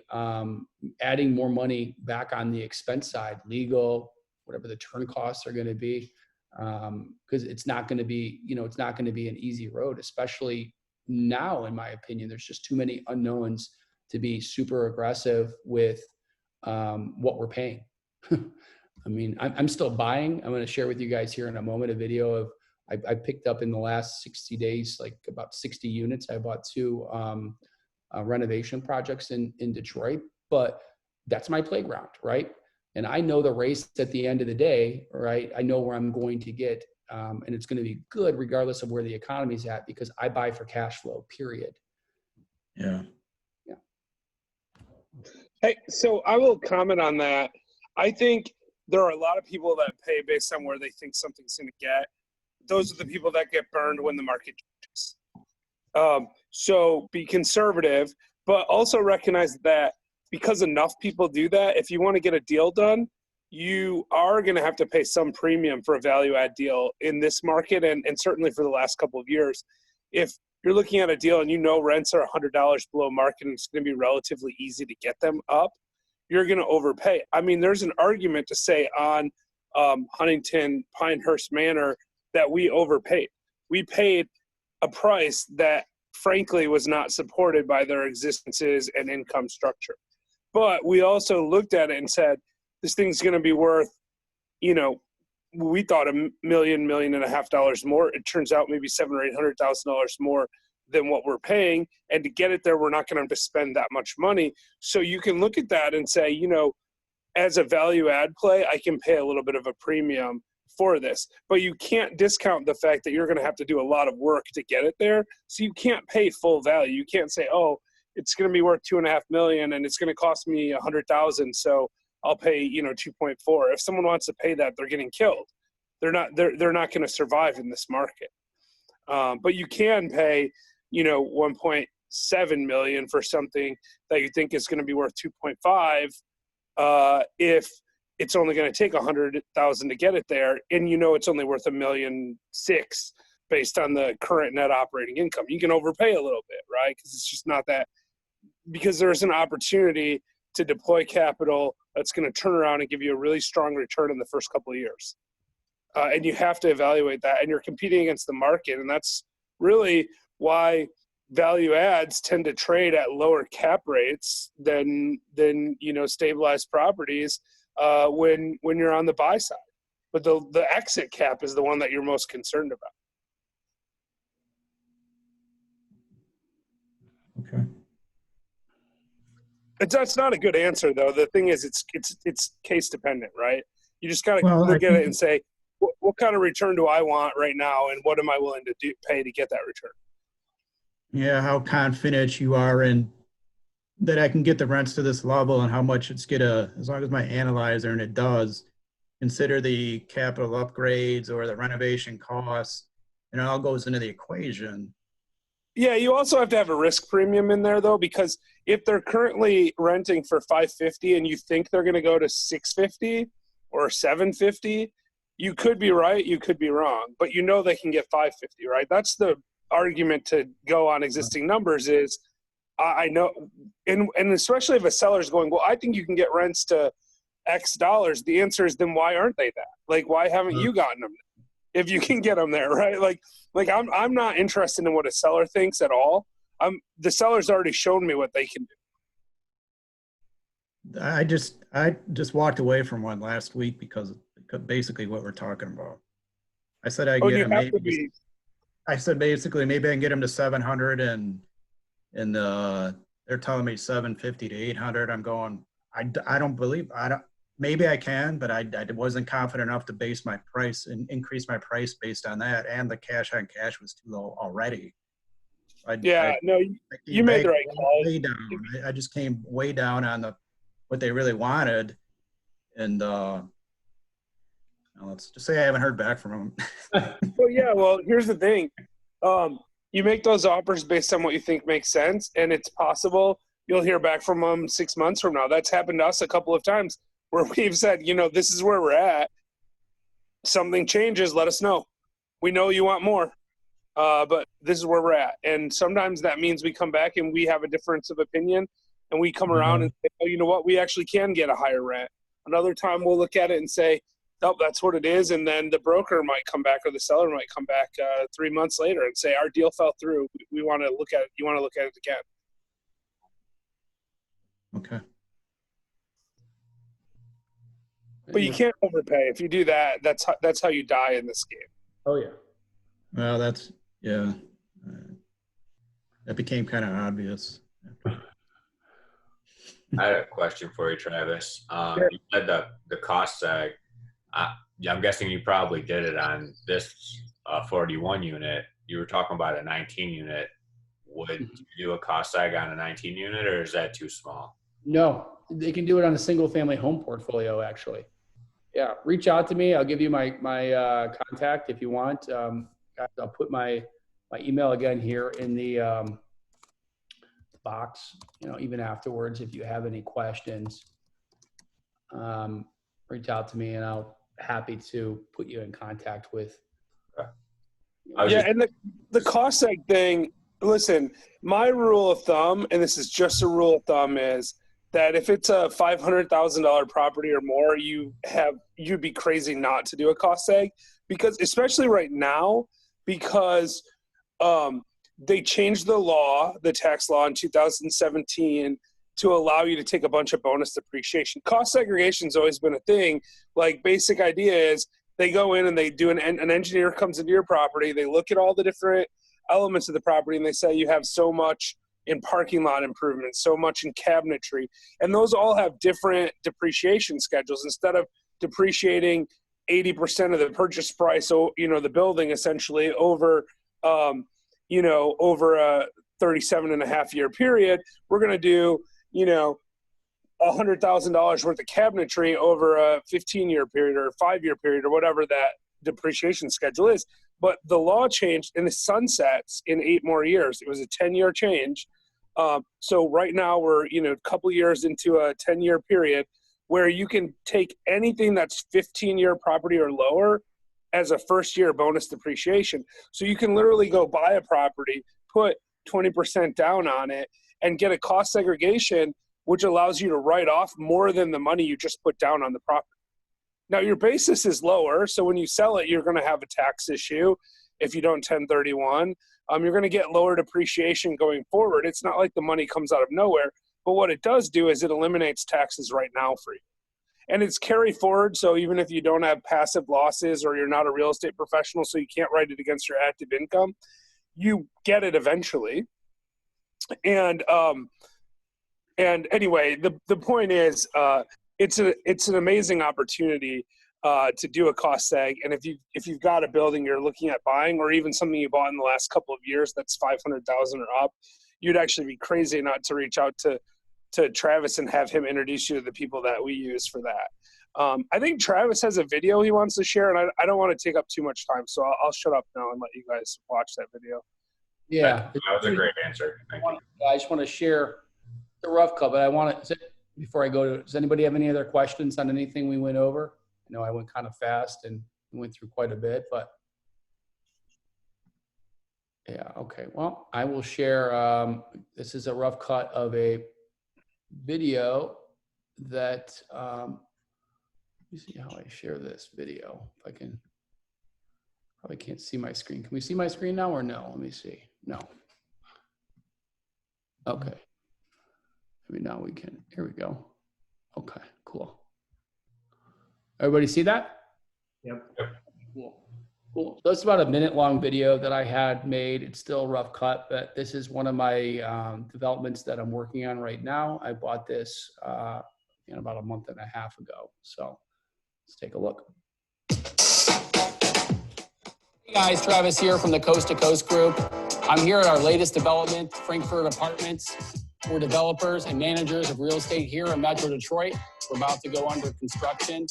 S19: adding more money back on the expense side, legal, whatever the turn costs are going to be, because it's not going to be, it's not going to be an easy road, especially now, in my opinion. There's just too many unknowns to be super aggressive with what we're paying. I mean, I'm still buying. I'm going to share with you guys here in a moment a video of I picked up in the last 60 days, like about 60 units. I bought 2 renovation projects in Detroit, but that's my playground, right? And I know the race at the end of the day, right? I know where I'm going to get, and it's going to be good regardless of where the economy's at, because I buy for cash flow, period.
S20: Yeah.
S19: Yeah.
S9: Hey, so I will comment on that. I think there are a lot of people that pay based on where they think something's going to get. Those are the people that get burned when the market changes. So be conservative, but also recognize that because enough people do that, if you want to get a deal done, you are going to have to pay some premium for a value add deal in this market, and certainly for the last couple of years. If you're looking at a deal and rents are $100 below market and it's going to be relatively easy to get them up, you're going to overpay. I mean, there's an argument to say on Huntington Pinehurst Manor that we overpaid. We paid a price that frankly was not supported by their existences and income structure. But we also looked at it and said, this thing's going to be worth, we thought $1 million, $1.5 million more. It turns out maybe $700,000 or $800,000 more than what we're paying. And to get it there, we're not going to have to spend that much money. So you can look at that and say, as a value add play, I can pay a little bit of a premium for this, but you can't discount the fact that you're going to have to do a lot of work to get it there. So you can't pay full value. You can't say, oh, it's going to be worth $2.5 million and it's going to cost me $100,000. So I'll pay, 2.4. If someone wants to pay that, they're getting killed. They're not going to survive in this market. But you can pay, 1.7 million for something that you think is going to be worth 2.5. If it's only going to take 100,000 to get it there, and it's only worth $1.6 million based on the current net operating income. You can overpay a little bit, right? Because it's just not that. Because there's an opportunity to deploy capital that's going to turn around and give you a really strong return in the first couple of years, and you have to evaluate that. And you're competing against the market, and that's really why value adds tend to trade at lower cap rates than stabilized properties. When you're on the buy side, but the exit cap is the one that you're most concerned about.
S20: Okay.
S9: That's not a good answer though. The thing is, it's case dependent, right? You just gotta look at it and say, what kind of return do I want right now, and what am I willing to pay to get that return?
S20: Yeah, how confident you are in that I can get the rents to this level, and how much it's as long as my analyzer, and it does, consider the capital upgrades or the renovation costs, and it all goes into the equation.
S9: Yeah, you also have to have a risk premium in there though, because if they're currently renting for $550 and you think they're going to go to $650 or 750, you could be right, you could be wrong, but you know they can get 550, right? That's the argument to go on existing numbers is I know, and especially if a seller's going, well, I think you can get rents to X dollars. The answer is, then why aren't they that? Like, why haven't you gotten them if you can get them there, right? Like I'm not interested in what a seller thinks at all. The seller's already shown me what they can do.
S20: I just walked away from one last week because basically what we're talking about. I said I get him maybe. I said basically maybe I can get him to 700 and they're telling me 750 to 800. I'm going. I don't believe I don't. Maybe I can, but I wasn't confident enough to base my price and increase my price based on that. And the cash on cash was too low already.
S9: You made the right call.
S20: Way down. I just came way down on what they really wanted, and let's just say I haven't heard back from them.
S9: Well, here's the thing. You make those offers based on what you think makes sense, and it's possible you'll hear back from them 6 months from now. That's happened to us a couple of times where we've said, this is where we're at. Something changes, let us know. We know you want more, but this is where we're at. And sometimes that means we come back and we have a difference of opinion, and we come around and say, oh, you know what, we actually can get a higher rent. Another time we'll look at it and say, oh, that's what it is. And then the broker might come back or the seller might come back 3 months later and say, our deal fell through. We want to look at it. You want to look at it again.
S20: Okay.
S9: But you can't overpay. If you do that, that's how you die in this game.
S19: Oh, yeah.
S20: Well, that became kind of obvious.
S2: I had a question for you, Travis. You said the cost seg. I'm guessing you probably did it on this 41 unit. You were talking about a 19 unit. Would you do a cost seg on a 19 unit, or is that too small?
S19: No, they can do it on a single family home portfolio, actually. Yeah, reach out to me. I'll give you my contact if you want. I'll put my email again here in the box, even afterwards, if you have any questions, reach out to me and I'll happy to put you in contact with.
S9: And the cost seg thing, listen, my rule of thumb, and this is just a rule of thumb, is that if it's a $500,000 property or more, you'd be crazy not to do a cost seg, because especially right now, because they changed the tax law in 2017 to allow you to take a bunch of bonus depreciation. Cost segregation's always been a thing. Like, basic idea is they go in and they do an engineer comes into your property, they look at all the different elements of the property, and they say you have so much in parking lot improvements, so much in cabinetry, and those all have different depreciation schedules. Instead of depreciating 80% of the purchase price, so the building essentially over over a 37.5-year period, we're going to do $100,000 worth of cabinetry over a 15-year period or a 5-year period or whatever that depreciation schedule is. But the law changed and it sunsets in 8 more years. It was a 10-year change. So right now we're a couple years into a 10-year period where you can take anything that's 15-year property or lower as a first-year bonus depreciation. So you can literally go buy a property, put 20% down on it, and get a cost segregation, which allows you to write off more than the money you just put down on the property. Now, your basis is lower, so when you sell it, you're going to have a tax issue if you don't 1031. You're going to get lower depreciation going forward. It's not like the money comes out of nowhere, but what it does do is it eliminates taxes right now for you. And it's carry forward, so even if you don't have passive losses or you're not a real estate professional, so you can't write it against your active income, you get it eventually. And anyway, the point is, it's an amazing opportunity to do a cost seg. And if you've got a building you're looking at buying, or even something you bought in the last couple of years that's 500,000 or up, you'd actually be crazy not to reach out to Travis and have him introduce you to the people that we use for that. I think Travis has a video he wants to share, and I don't want to take up too much time, so I'll shut up now and let you guys watch that video.
S19: Yeah.
S2: That was a great answer. Thank you.
S19: I just want to share the rough cut, but before I go to, does anybody have any other questions on anything we went over? I know I went kind of fast and went through quite a bit, but yeah, okay. Well, I will share, this is a rough cut of a video that, let me see how I share this video. If I can, probably can't see my screen. Can we see my screen now or no? Let me see. No. Okay. Maybe now we can. Here we go. Okay, cool. Everybody see that?
S3: Yep.
S19: Cool. Cool. So it's about a minute-long video that I had made. It's still a rough cut, but this is one of my developments that I'm working on right now. I bought this about a month and a half ago. So let's take a look. Hey guys, Travis here from the Coast to Coast Group. I'm here at our latest development, Frankfurt Apartments. We're developers and managers of real estate here in Metro Detroit. We're about to go under construction.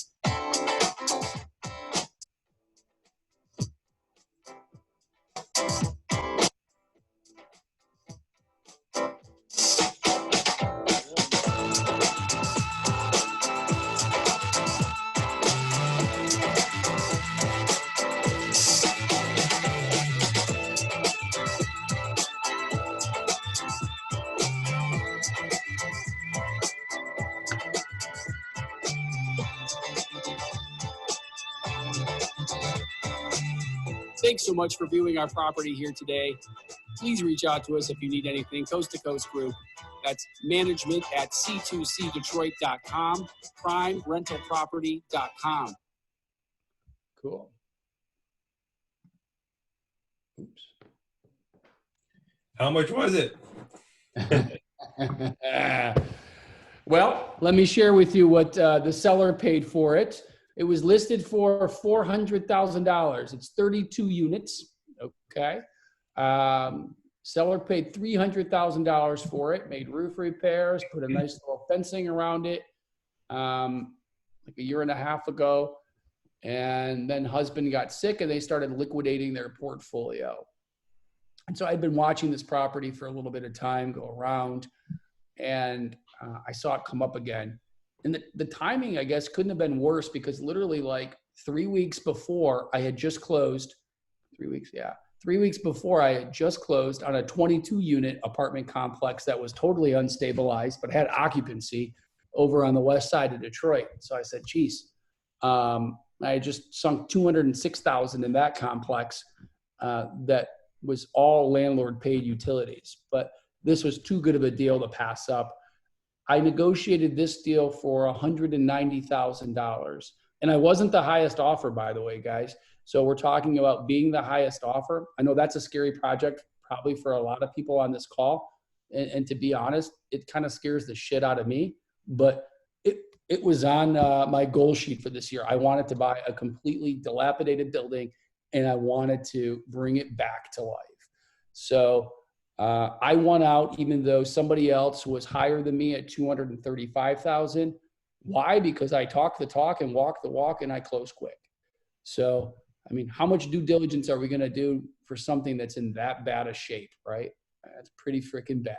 S19: Thanks so much for viewing our property here today. Please reach out to us if you need anything. Coast to Coast Group. That's management@c2cdetroit.com, primerentalproperty.com. Cool. Oops.
S1: How much was it?
S19: Well, let me share with you what the seller paid for it. It was listed for $400,000. It's 32 units. Okay. Seller paid $300,000 for it, made roof repairs, put a nice little fencing around it like a year and a half ago. And then husband got sick and they started liquidating their portfolio. And so I'd been watching this property for a little bit of time go around, and I saw it come up again. And the timing, I guess, couldn't have been worse, because literally like 3 weeks before I had just closed, 3 weeks, yeah. 3 weeks before I had just closed on a 22-unit apartment complex that was totally unstabilized, but had occupancy over on the west side of Detroit. So I said, geez, I had just sunk $206,000 in that complex that was all landlord paid utilities. But this was too good of a deal to pass up. I negotiated this deal for $190,000. And I wasn't the highest offer, by the way, guys. So we're talking about being the highest offer. I know that's a scary project probably for a lot of people on this call. And to be honest, it kind of scares the shit out of me. But it was on my goal sheet for this year. I wanted to buy a completely dilapidated building, and I wanted to bring it back to life. So I won out, even though somebody else was higher than me at $235,000. Why? Because I talk the talk and walk the walk, and I close quick. So, I mean, how much due diligence are we going to do for something that's in that bad a shape, right? That's pretty freaking bad.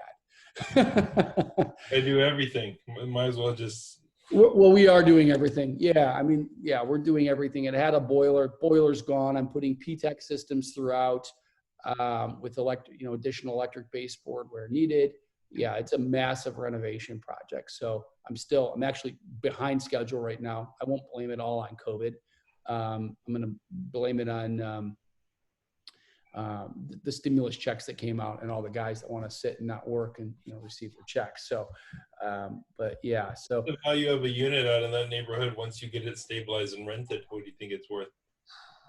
S1: I do everything. Might as well just.
S19: Well, we are doing everything. Yeah, I mean, yeah, we're doing everything. It had a boiler. Boiler's gone. I'm putting PTEC systems throughout with additional electric baseboard where needed. Yeah, it's a massive renovation project. So I'm actually behind schedule right now. I won't blame it all on COVID. I'm going to blame it on the stimulus checks that came out and all the guys that want to sit and not work and receive their checks. So, but yeah, so
S1: the value of a unit out in that neighborhood, once you get it stabilized and rented, what do you think it's worth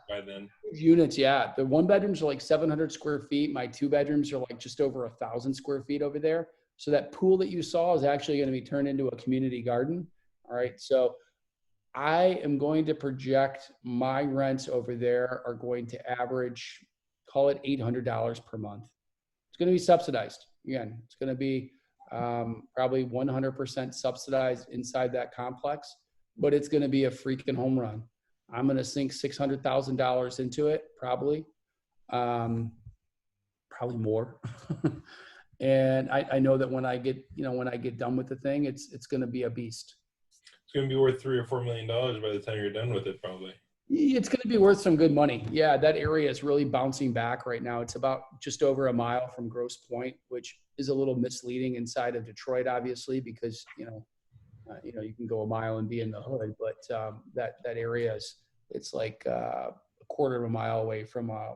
S1: by then?
S19: Units, yeah. The one bedrooms are like 700 square feet. My two bedrooms are like just over 1,000 square feet over there. So that pool that you saw is actually going to be turned into a community garden. All right. So I am going to project my rents over there are going to average, call it $800 per month. It's going to be subsidized. Again, it's going to be probably 100% subsidized inside that complex, but it's going to be a freaking home run. I'm going to sink $600,000 into it, probably more. And I know that when I get done with the thing, it's going to be a beast.
S1: It's going to be worth $3 or $4 million by the time you're done with it, probably.
S19: It's going to be worth some good money. Yeah, that area is really bouncing back right now. It's about just over a mile from Grosse Pointe, which is a little misleading inside of Detroit, obviously, because you can go a mile and be in the hood, but that area it's like a quarter of a mile away from a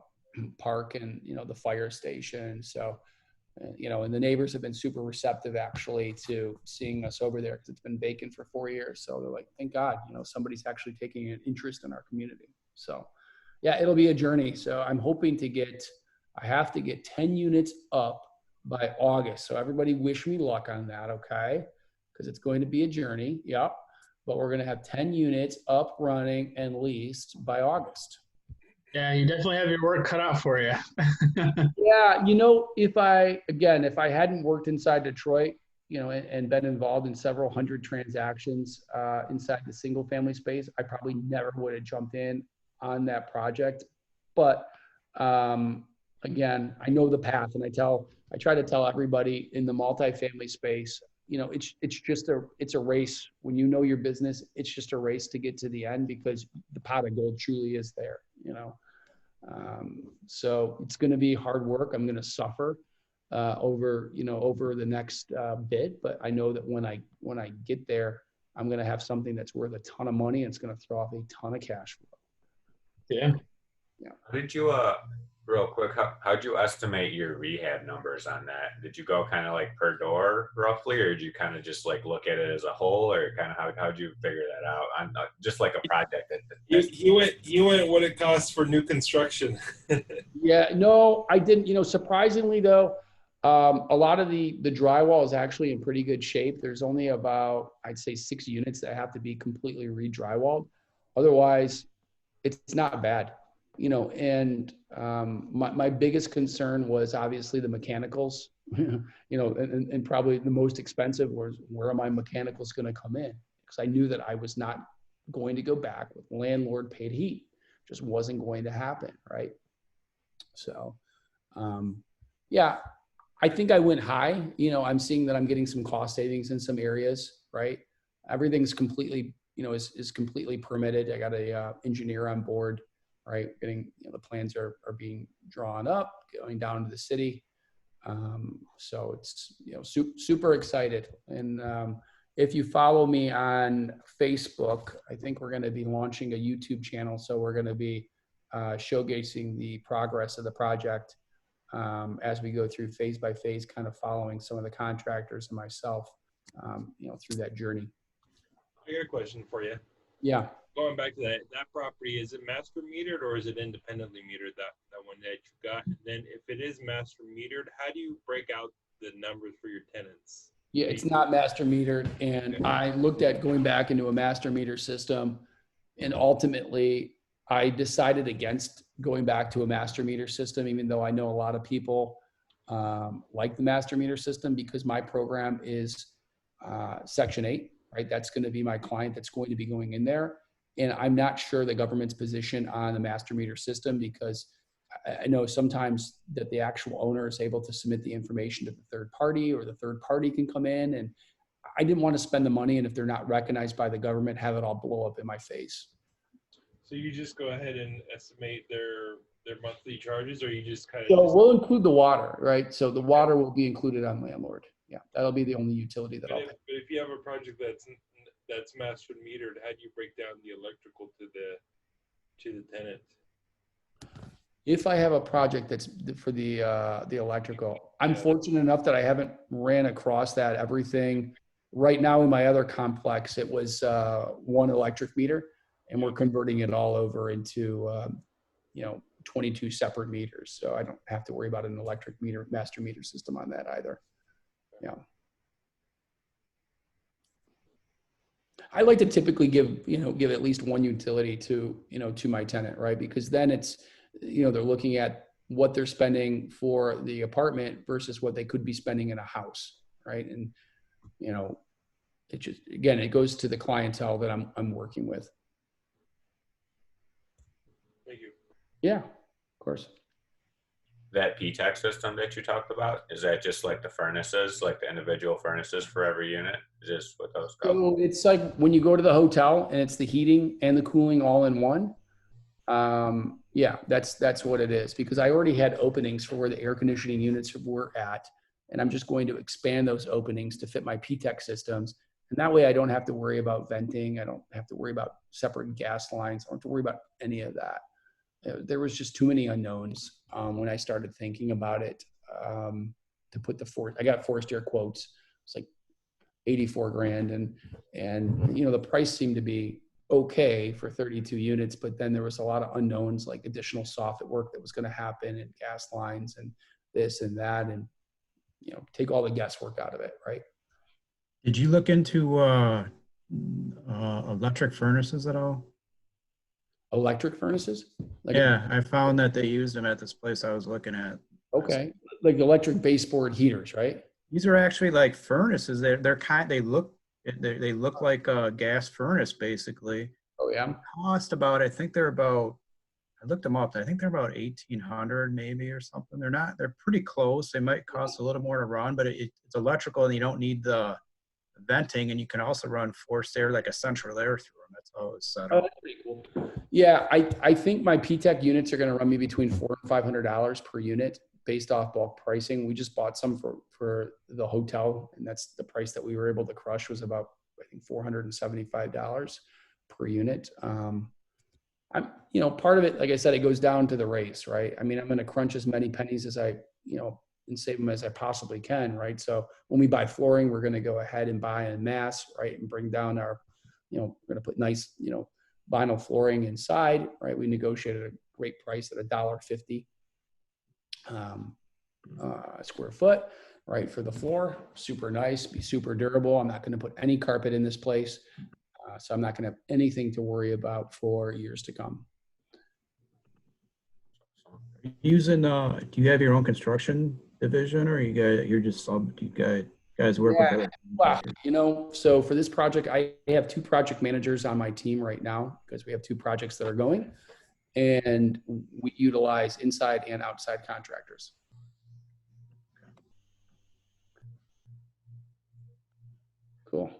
S19: park and the fire station. So and the neighbors have been super receptive actually to seeing us over there because it's been vacant for 4 years. So they're like, thank God, somebody's actually taking an interest in our community. So yeah, it'll be a journey. So I'm hoping I have to get 10 units up by August. So everybody wish me luck on that. Okay. Because it's going to be a journey. Yep. But we're going to have 10 units up, running, and leased by August.
S6: Yeah, you definitely have your work cut out for you.
S19: Yeah, if I hadn't worked inside Detroit, and been involved in several hundred transactions inside the single family space, I probably never would have jumped in on that project. But again, I know the path, and I try to tell everybody in the multifamily space, it's a race. When you know your business, it's just a race to get to the end because the pot of gold truly is there, so it's going to be hard work. I'm going to suffer over the next bit, but I know that when I get there, I'm going to have something that's worth a ton of money and it's going to throw off a ton of cash flow.
S6: Yeah.
S2: How did you, real quick, how'd you estimate your rehab numbers on that? Did you go kind of like per door roughly, or did you kind of just like look at it as a whole, or kind of how'd you figure that out on just like a project?
S1: He went what it costs for new construction.
S19: Yeah, no, I didn't. Surprisingly though, a lot of the drywall is actually in pretty good shape. There's only about, I'd say, 6 units that have to be completely re-drywalled. Otherwise, it's not bad. And my biggest concern was obviously the mechanicals, and probably the most expensive was where are my mechanicals going to come in? Because I knew that I was not going to go back with landlord paid heat. Just wasn't going to happen, right? So, yeah, I think I went high. I'm seeing that I'm getting some cost savings in some areas, right? Everything's completely, is completely permitted. I got a engineer on board. Right, getting the plans are being drawn up, going down to the city. So it's super excited. And if you follow me on Facebook, I think we're going to be launching a YouTube channel. So we're going to be showcasing the progress of the project as we go through phase by phase, kind of following some of the contractors and myself, through that journey.
S1: I got a question for you.
S19: Yeah.
S1: Going back to that property, is it master metered or is it independently metered, that one that you got? And then if it is master metered, how do you break out the numbers for your tenants?
S19: Yeah, it's not master metered. And I looked at going back into a master meter system, and ultimately I decided against going back to a master meter system, even though I know a lot of people like the master meter system, because my program is Section 8, right? That's going to be my client that's going to be going in there. And I'm not sure the government's position on the master meter system, because I know sometimes that the actual owner is able to submit the information to the third party, or the third party can come in. And I didn't want to spend the money, and if they're not recognized by the government, have it all blow up in my face.
S1: So you just go ahead and estimate their monthly charges, or you just kind of...
S19: So we'll include the water, right? So the water will be included on landlord. Yeah, that'll be the only utility that I'll pay.
S1: But if you have a project that's master metered, how do you break down the electrical to the tenant?
S19: If I have a project that's for the electrical, I'm fortunate enough that I haven't ran across that. Everything right now in my other complex, it was one electric meter, and we're converting it all over into 22 separate meters. So I don't have to worry about an electric meter, master meter system on that either. Yeah. I like to typically give at least one utility to my tenant, right? Because then it's, they're looking at what they're spending for the apartment versus what they could be spending in a house, right? And, it just, again, it goes to the clientele that I'm working with.
S1: Thank you.
S19: Yeah, of course.
S2: that PTEC system that you talked about, is that just like the furnaces, like the individual furnaces for every unit? Is this what those go?
S19: So it's like when you go to the hotel and it's the heating and the cooling all in one. Yeah, that's what it is, because I already had openings for where the air conditioning units were at, and I'm just going to expand those openings to fit my PTEC systems. And that way I don't have to worry about venting. I don't have to worry about separate gas lines. I don't have to worry about any of that. There was just too many unknowns when I started thinking about it. To put I got forced air quotes. It's like 84 grand, and you know, the price seemed to be okay for 32 units, but then there was a lot of unknowns, like additional soffit work that was going to happen, and gas lines and this and that, and you know, take all the guesswork out of it, right?
S20: Did you look into electric furnaces at all?
S19: Electric furnaces? Like
S20: yeah, I found that they used them at this place I was looking at.
S19: Okay, like electric baseboard heaters, right?
S20: These are actually like furnaces. They look like a gas furnace basically.
S19: Oh yeah.
S20: They cost about, I think they're about, I looked them up. I think they're about 1,800 maybe or something. They're pretty close. They might cost a little more to run, but it's electrical and you don't need the venting, and you can also run forced air, like a central air through them. That's how it's set up.
S19: Oh, that's pretty cool. Yeah, I think my PTEC units are going to run me between $400 and $500 per unit based off bulk pricing. We just bought some for the hotel, and that's the price that we were able to crush, was about, I think, $475 per unit. I'm, you know, part of it, like I said, it goes down to the race, right? I mean, I'm going to crunch as many pennies as I, you know, and save them as I possibly can, right? So when we buy flooring, we're going to go ahead and buy en masse, right? And bring down our, you know, we're going to put nice, you know, vinyl flooring inside, right? We negotiated a great price at $1.50 a square foot, right? For the floor, super nice, be super durable. I'm not going to put any carpet in this place. So I'm not going to have anything to worry about for years to come.
S20: Using, do you have your own construction division, or you're just sub? Do you guys work with other?
S19: Wow. You know, so for this project, I have 2 project managers on my team right now, because we have 2 projects that are going, and we utilize inside and outside contractors. Cool.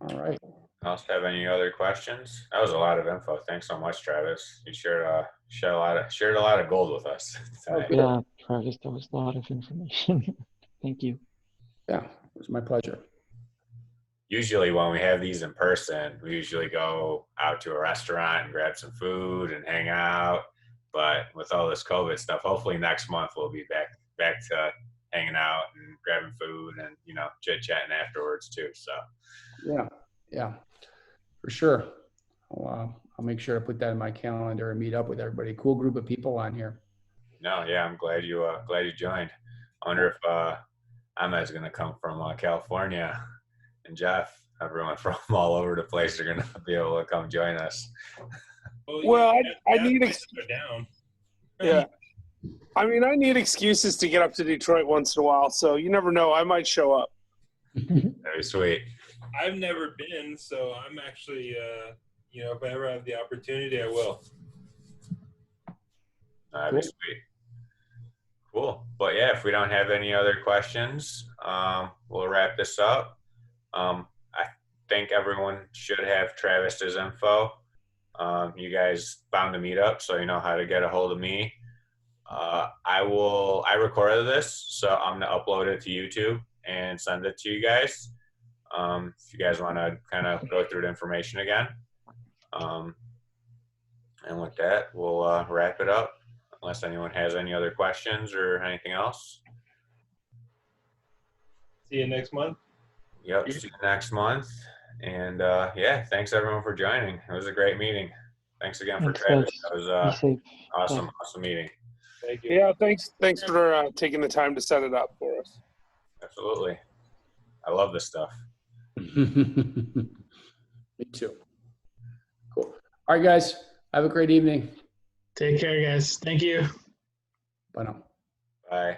S19: All right.
S2: Else have any other questions? That was a lot of info. Thanks so much, Travis. You shared a lot of gold with us tonight.
S12: Yeah, Travis, that was a lot of information. Thank you.
S19: Yeah, it was my pleasure.
S2: Usually when we have these in person, we usually go out to a restaurant and grab some food and hang out. But with all this COVID stuff, hopefully next month we'll be back to hanging out and grabbing food and, you know, chit-chatting afterwards too. So
S19: yeah, for sure. I'll make sure to put that in my calendar and meet up with everybody. Cool group of people on here.
S2: No, yeah, I'm glad you joined. I wonder if Ahmed's gonna come from California, and Jeff, everyone from all over the place are gonna be able to come join us.
S9: Well, I need
S1: down.
S9: Yeah. I mean, I need excuses to get up to Detroit once in a while, so you never know. I might show up.
S2: Very sweet.
S1: I've never been, so I'm actually, you know, if I ever have the opportunity, I will.
S2: That'd be sweet. Cool. But yeah, if we don't have any other questions, we'll wrap this up. I think everyone should have Travis's info. You guys found the meetup, so you know how to get a hold of me. I recorded this, so I'm gonna upload it to YouTube and send it to you guys. If you guys want to kind of go through the information again. And with that, we'll wrap it up, unless anyone has any other questions or anything else.
S1: See you next month.
S2: Yep, see you next month. And yeah, thanks everyone for joining. It was a great meeting. Thanks again for Travis. That was awesome meeting.
S1: Thank you.
S9: Yeah, thanks for taking the time to set it up for us.
S2: Absolutely. I love this stuff.
S19: Me too. Cool. All right, guys. Have a great evening.
S6: Take care, guys. Thank you.
S19: Bye now.
S2: Bye.